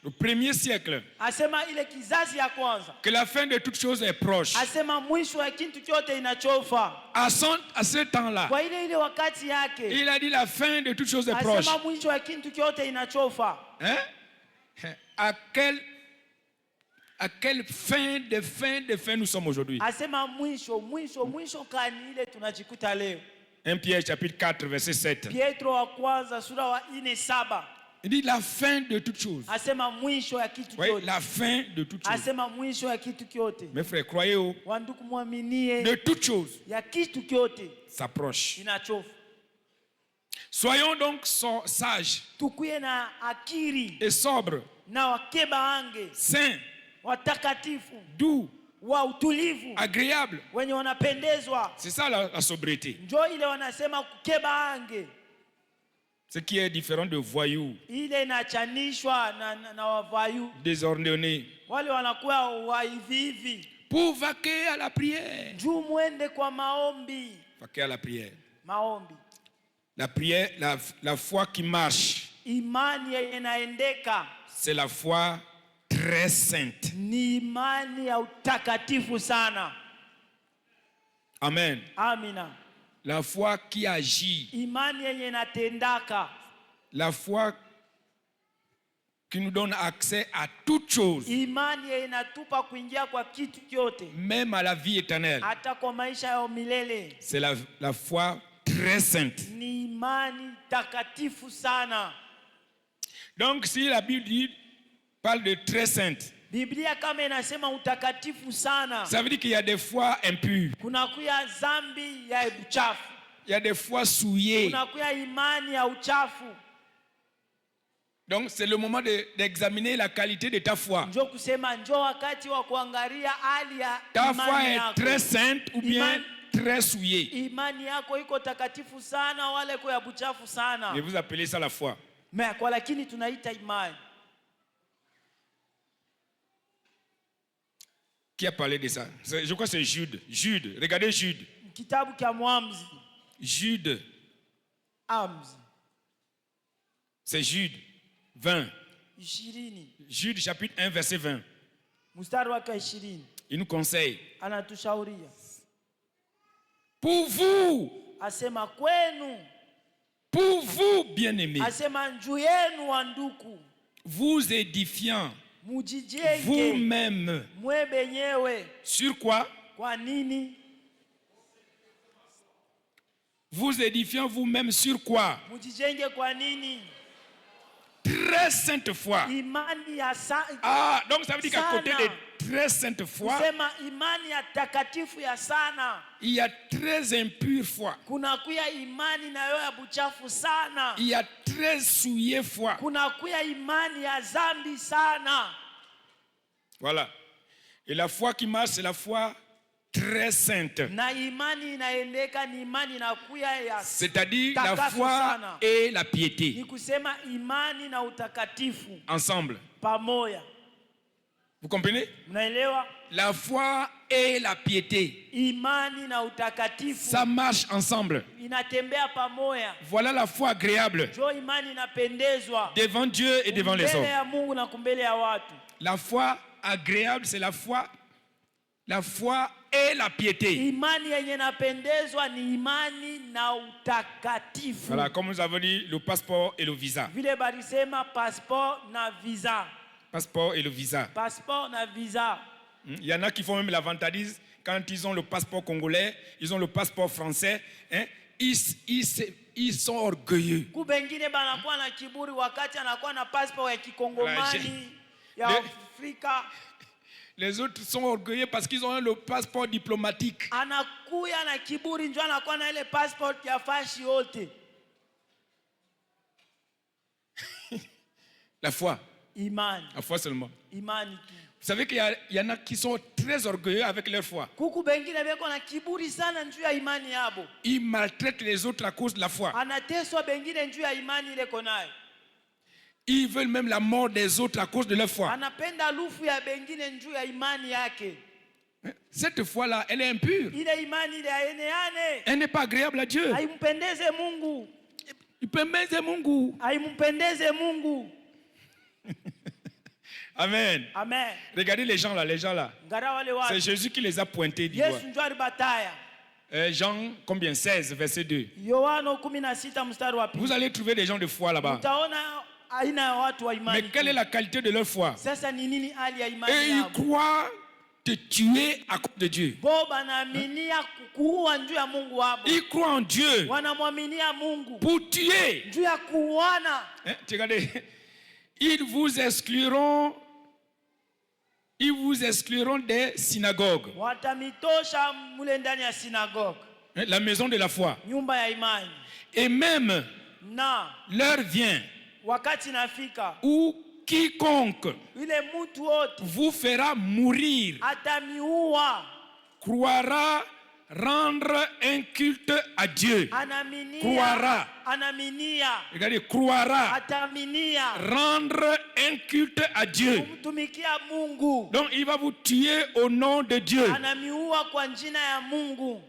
le premier siècle, asema ile kizazi ya kwanza, que la fin de toutes choses est proche. asema mwisho wa kitu chote inachofa. À ce temps-là, Kwa ile wakati yake, il a dit la fin de toutes choses est proche. asema mwisho wa kitu chote inachofa. Hein? À quelle fin de nous sommes aujourd'hui? Asema mwisho kani ile tunajikuta leo. 1 Pierre chapitre 4 verset 7. Pietro wa kwanza sura wa 4:7. Il dit la fin de toutes choses. Asema mwisho ya kitu Oui, chote. la fin de toutes choses. Asema mwisho ya kitu kyote. Mes frères, croyez-vous, Wanduku muaminie de toutes choses ya kitu kyote s'approche. inachofa. Soyons donc sages Tukuye na akiri et sobres, na wakeba ange, saints, watakatifu, doux, wa utulivu, agréables. wenye wanapendezwa. C'est ça la sobriété. Njoo ile wanasema kukeba ange. Ce qui est différent de voyous, Ile inachanishwa na wavayu. désordonnés. Wale wanakuwa wa hivi hivi. Pour vaquer à la prière. Juu mwende kwa maombi. Vaquer à la prière. Maombi. La prière, la foi qui marche, Imani inaendeka. c'est la foi très sainte. Ni imani ya utakatifu sana. Amen. Amina. La foi qui agit. Imani yenye inatendaka. La foi qui nous donne accès à toutes choses. Imani yenye inatupa kuingia kwa kitu kyote. Même à la vie éternelle. Hata kwa maisha ya milele. C'est la foi très sainte. Ni imani takatifu sana. Donc si la Bible parle de très sainte, Biblia kama inasema utakatifu sana, ça veut dire qu'il y a des fois impures. kunakuya zambi ya uchafu. Il y a des fois souillées. Kunakuya imani ya uchafu. Donc c'est le moment d'examiner la qualité de ta foi. Njoo kusema njoo wakati wa kuangalia hali ya Ta imani foi est yako. très sainte ou bien très souillée. Imani yako iko takatifu sana wala iko ya buchafu sana. Je vous appelle ça la foi. Mais kwa lakini tunaita imani. Qui a parlé de ça? Je crois que c'est Jude. Jude, regardez Jude. Kitabu cha Mwanzo. Jude. Amzi. C'est Jude 20. 20. Jude chapitre 1 verset 20. Mstari wake 20. Il nous conseille. Anatushauria. Pour vous. Asema kwenu. Pour vous, bien-aimés. Asema njuu yenu wanduku. Vous édifiant. Mujijenge. Vous-même. Mwe benyewe. Sur quoi? Kwa nini? Vous édifiant vous-même sur quoi? Mujijenge kwa nini? Très sainte foi. Imani ya Ah, donc ça veut dire qu'à sana. côté de très sainte foi, Kusema imani ya takatifu ya sana. il y a très impure foi. Kuna kuya imani na yo ya buchafu sana. Il y a très souillée foi. Kuna kuya imani ya zambi sana. Voilà. Et la foi qui marche, c'est la foi très sainte. Na imani inaendeka ni imani inakuya ya C'est-à-dire la takaso foi sana. et la piété. Ni kusema imani na utakatifu Ensemble. pamoja. Vous comprenez? Mnaelewa? La foi et la piété. Imani na utakatifu Ça marche ensemble. inatembea pamoja. Voilà la foi agréable Jo imani inapendezwa devant Dieu et devant les mbele hommes. ya Mungu na kumbele ya watu. La foi agréable, c'est la foi et la piété. Imani yenye inapendezwa ni imani na utakatifu. Voilà, comme nous avons dit, le passeport et le visa. Vile balisema passeport na visa. Passeport et le visa. Passeport na visa. Il y en a qui font même la vantardise quand ils ont le passeport congolais, ils ont le passeport français. Hein, ils sont orgueilleux. Kubengine banakuwa na kiburi wakati anakuwa na passport ya kikongomani ya Afrika. Les autres sont orgueilleux parce qu'ils ont le passeport diplomatique. Anakuya na kiburi njoo anakuwa na ile passport ya fashi yote. La foi. Imani. La foi seulement. Imani tu. Vous savez qu'il y en a qui sont très orgueilleux avec leur foi. Kuku bengine beko na kiburi sana njoo ya imani yabo. Ils maltraitent les autres à cause de la foi. Anateswa bengine njoo ya imani ile konayo. Ils veulent même la mort des autres à cause de leur foi. Anapenda lufu ya bengine njoo ya imani yake. Cette foi-là, elle est impure. Ile imani ile aeneane. Elle n'est pas agréable à Dieu. Haimpendeze Mungu. Ipendeze Mungu. Haimpendeze Mungu. Amen. Amen. Regardez les gens là. Ngara wale C'est watu. Jésus qui les a pointés du doigt. Yesu njoo alibataya. Jean, combien? 16, verset 2. Yohana 16 mstari wa pili. Vous allez trouver des gens de foi là-bas. Utaona aina ya watu wa imani. Mais quelle est la qualité de leur foi? Sasa ni nini hali ya Et imani ils yao? croient te tuer à cause de Dieu. Bo banaaminia kuua njuu ya Mungu wabo. Ils croient en Dieu Wanamwaminia Mungu pour tuer. njuu ya kuuana. Hein, regardez. Ils vous excluront des synagogues. Watamitosha mule ndani ya sinagogue. Hein, la maison de la foi. Nyumba ya imani. Et même Na l'heure vient wakati nafika où quiconque ile mtu wote vous fera mourir atamiua. croira rendre un culte à Dieu. Anaminia. Croira. Anaminia. Regardez, croira Ataminia. rendre un culte à Dieu. Kumtumikia Mungu. Donc il va vous tuer au nom de Dieu. Anamiua kwa jina ya Mungu.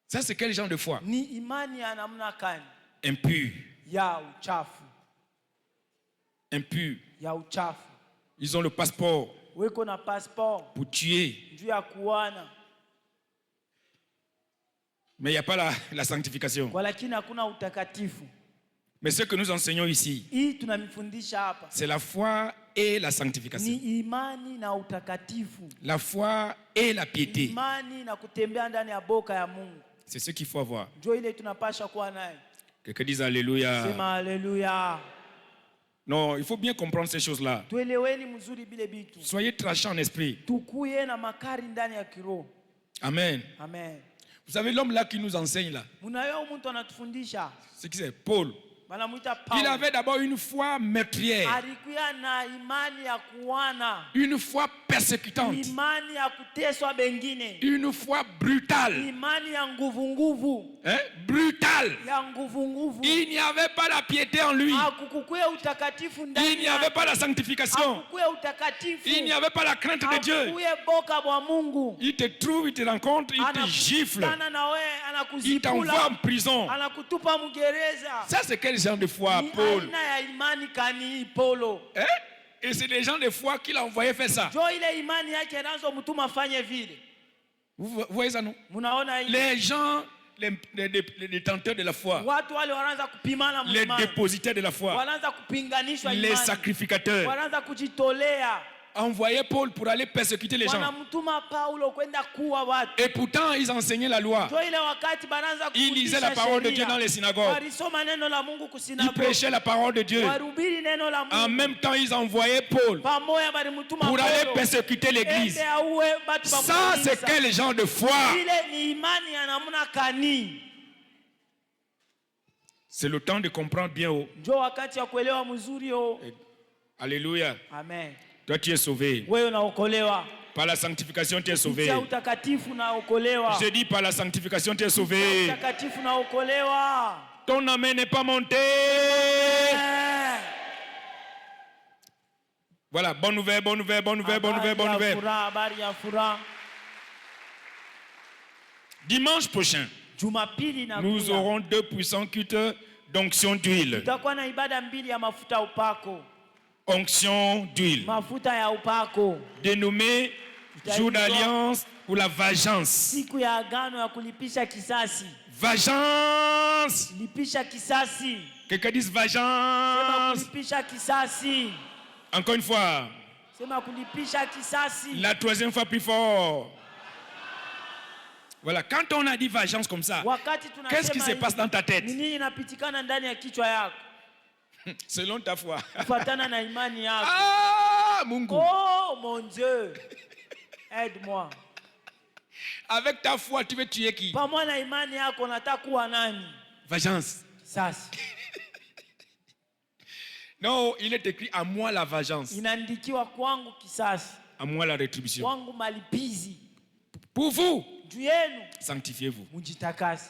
Ça c'est quel genre de foi? Ni imani ya namna gani? Impur. Ya uchafu. Impur. Ya uchafu. Ils ont le passeport Weko na passport pour tuer. njuu ya kuana. Mais il n'y a pas la sanctification. Kwa lakini hakuna utakatifu. Mais ce que nous enseignons ici, Hii tunamifundisha hapa. c'est la foi et la sanctification. Ni imani na utakatifu. La foi et la piété. Imani na kutembea ndani ya boka ya Mungu. C'est ce qu'il faut avoir. Njoo ile tunapasha kuwa naye. Quelqu'un dise Alléluia. Sema haleluya. Non, il faut bien comprendre ces choses-là. Tueleweni mzuri bile bitu. Soyez tranchants en esprit. Tukuye na makari ndani ya kiroho. Amen. Amen. Vous savez, l'homme là qui nous enseigne là, Munayo mtu anatufundisha. c'est qui c'est? Paul. Banamuita Il Paulo. avait d'abord une foi meurtrière, Alikuwa na imani ya kuana. une foi persécutante, Imani ya kuteswa bengine. une foi brutale. Imani ya nguvu. Hein? Brutale. Ya nguvu. Il n'y avait pas la piété en lui. Hakukukuya utakatifu ndani. Il n'y avait pas la sanctification. Hakukuya utakatifu. Il n'y avait pas la crainte de Dieu. Hakukuya boka bwa Mungu. Il te trouve, il te rencontre, il te gifle. Anakutana na wewe, Il t'envoie anakuzipula. en prison. Anakutupa mgereza. Ça, c'est quel genre de foi, Ni Paul? aina ya imani kani Paulo. Hein? Et c'est des gens de foi qui l'ont envoyé faire ça. Jo ile imani yake anazo mtuma afanye vile. Vous voyez ça, non? Munaona hii? Les gens, les détenteurs de la foi, Watu wale wanaanza kupimana les mlimani. dépositaires de la foi, Wanaanza kupinganishwa les imani. sacrificateurs, Wanaanza kujitolea. envoyé Paul pour aller persécuter les gens. wanamtuma Paulo kwenda kuua watu. Et pourtant, ils enseignaient la loi. Ndio ile wakati banaanza Ils lisaient la parole de Dieu dans les synagogues. Walisoma neno la Mungu Ils kusinagogi. prêchaient la parole de Dieu. Warubiri neno la Mungu. En même temps, ils envoyaient Paul Pamoja balimtuma pour aller Paulo. persécuter l'église. Ende auwe batu ba Ça, kanisa. c'est quel genre de foi? Ile ni imani ya namna kani. C'est le temps de comprendre bien. Oh. Ndio wakati ya kuelewa mzuri oh. Alléluia. Amen. Toi, tu es sauvé. Wewe unaokolewa. Par la sanctification, tu es sauvé. Kupitia utakatifu unaokolewa. Je dis par la sanctification, tu es sauvé. Utakatifu unaokolewa. Ton amen n'est pas monté. Voilà, bonne nouvelle, bonne nouvelle, bonne nouvelle, bonne nouvelle, bonne nouvelle. Habari ya furaha. Dimanche prochain, Jumapili na nous aurons 2 puissants cultes d'onction d'huile. tutakuwa na ibada mbili ya mafuta ya upako. Onction d'huile. Mafuta ya upako. Dénommé jour d'alliance ou la vengeance. Siku ya agano ya kulipisha kisasi. Vengeance. Lipisha kisasi. Quelqu'un dit Sema vengeance. kulipisha kisasi. Encore une fois. Sema kulipisha kisasi. La 3e fois plus fort. Voilà, quand on a dit vengeance comme ça, Wakati tunasema qu'est-ce qui se passe dans ta tête? Ni nini inapitikana ndani ya kichwa yako? Selon ta foi. Kufuatana na imani yako. Ah, Mungu. Oh mon Dieu. Aide-moi. Avec ta foi, tu veux tuer qui? Pamoja na imani yako unataka kuwa nani? Vengeance. Kisasi. Non, il est écrit à moi la vengeance, Inaandikiwa kwangu kisasi. à moi la rétribution. Kwangu malipizi. Pour vous, Juu yenu sanctifiez-vous. mujitakase.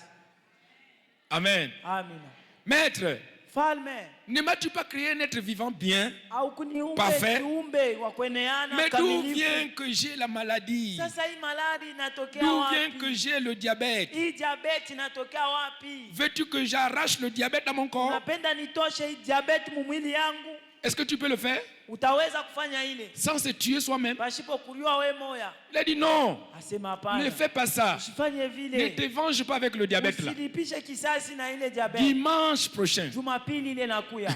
Amen. Amina. Maître, Falme, ne m'as-tu pas créé un être vivant bien? au kuniumbe Parfait. kiumbe wa kueneana Mais d'où kamilifu. vient que j'ai la maladie? Sasa hii maladi inatokea D'où vient que wapi? j'ai le diabète? Hii diabeti inatokea wapi? Veux-tu que j'arrache le diabète dans mon corps? Napenda nitoshe hii diabeti mumwili yangu. Est-ce que tu peux le faire Utaweza kufanya ile sans se tuer soi-même? pasipo kuliwa we moya? Il a dit non, Asema ne hapana. fais pas ça. Usifanye Ne vile. te venge pas avec le diabète là. Usilipishe kisasi na ile diabeti. Dimanche prochain, Jumapili ile nakuya.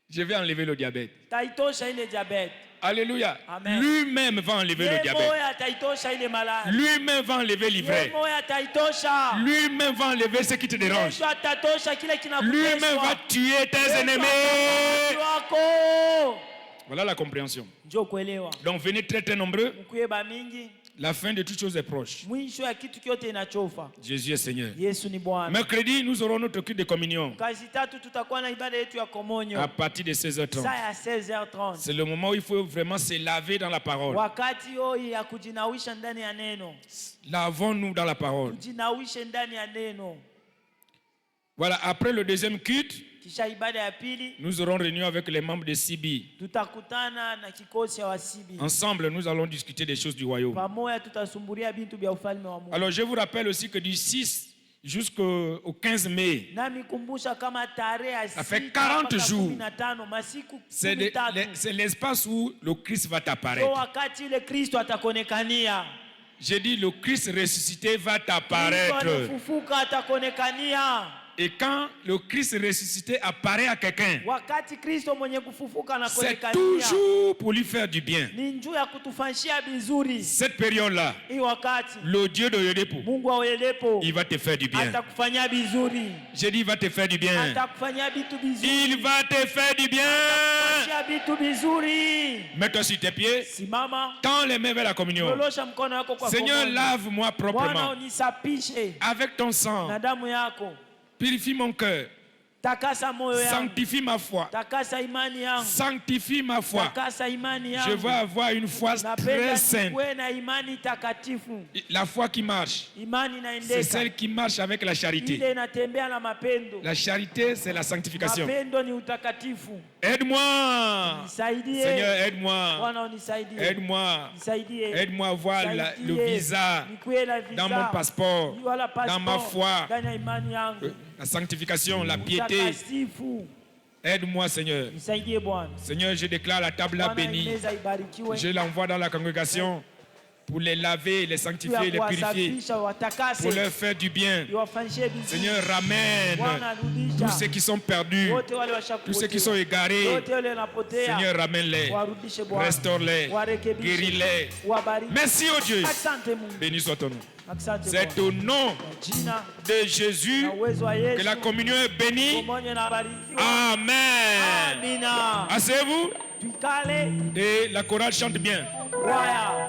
je vais enlever le diabète. Taitosha ile diabeti. Alléluia. Amen. Lui-même va enlever le Ye diabète. moya taitosha ile maladi. Lui-même va enlever Ye l'ivraie. moya taitosha. Lui-même va enlever ce qui te dérange. Yesu atatosha kile Lui-même va kinakutesa. tuer tes Yesu ennemis. atatosha wako. Voilà la compréhension. Njoo kuelewa. Donc venez très très nombreux. Mkuye ba mingi. La fin de toutes choses est proche. Mwisho ya kitu kyote inachofa. Jésus est Seigneur. Yesu ni Bwana. Mercredi, nous aurons notre culte de communion Kazi tatu tutakuwa na ibada yetu ya komonyo. à partir de 16h30. Saa ya 16h30. C'est le moment où il faut vraiment se laver dans la parole. Wakati hoi ya kujinawisha ndani ya neno. Lavons-nous dans la parole. Kujinawishe ndani ya neno. Voilà, après le deuxième culte, Kisha ibada ya pili nous aurons réunion avec les membres de CB. tutakutana na kikosi ya wasibi. Ensemble, nous allons discuter des choses du royaume. Pamoja tutasumbulia bintu vya ufalme wa Mungu. Alors, je vous rappelle aussi que du 6 jusqu'au 15 mai, Nami kumbusha kama tarehe ya Ça fait 6 40 mpaka jours. 15 masiku c'est 13. c'est l'espace où le Christ va Ndio t'apparaître. wakati ile Kristo atakonekania. J'ai dit, le Christ ressuscité va Kristo t'apparaître. alifufuka atakonekania. Et quand le Christ ressuscité apparaît à quelqu'un, Wakati Kristo mwenye kufufuka c'est anakonekania. toujours pour lui faire du bien. Ni njuu ya kutufanyia vizuri. Cette période-là, Hii wakati le Dieu de Yodepo, Mungu aoelepo il va te faire du bien. atakufanyia vizuri. J'ai dit, il va te faire du bien. Atakufanyia vitu vizuri. Il va te faire du bien. Atakufanyia vitu vizuri. Mets-toi sur tes pieds. Simama. Tends les mains vers la communion. Lolosha mkono wako kwa Seigneur, komodo. lave-moi Bwana proprement. unisapishe Avec ton sang, na damu yako. purifie mon cœur. Takasa moyo yangu. Sanctifie ma foi. Takasa imani yangu. Sanctifie ma foi. Takasa imani yangu. Je veux avoir une foi très Napenda sainte. nikuwe na imani takatifu. La foi qui marche, Imani c'est inaendeka. celle qui marche avec la charité. Ile inatembea na mapendo. La charité, c'est la sanctification. Mapendo ni utakatifu. Aide-moi. Nisaidie. Seigneur, aide-moi. Bwana unisaidie. Aide-moi. Nisaidie. Aide-moi à voir le Nisaidie. visa Nikuwe na visa. dans mon passeport, Wala passeport. dans ma foi. Ndani ya imani yangu. La sanctification, la piété. Utakatifu. Aide-moi, Seigneur. Nisaidie Bwana. Seigneur, je déclare la table là Bwana bénie. imeza ibarikiwe. Je l'envoie dans la congrégation. pour les laver, les sanctifier, les purifier, kuwasafisha, watakase, pour leur faire du bien. iwafanyishie bidii. Seigneur, ramène Bwana, rudisha tous ceux qui sont perdus, wote wale tous ceux qui sont égarés. wote wale wanapotea. Seigneur, ramène-les, Warudishe Bwana. restaure-les, Warekebishe. guéris-les. Wabariki. Merci, oh Dieu. Asante Mungu. Béni soit ton nom. Asante C'est Bwana. au nom Jina de Jésus na uwezo wa Yesu. que la communion est bénie. Pamoja na barikiwa. Amen. Amina. Asseyez-vous Tuikale. et la chorale chante bien. Kwaya.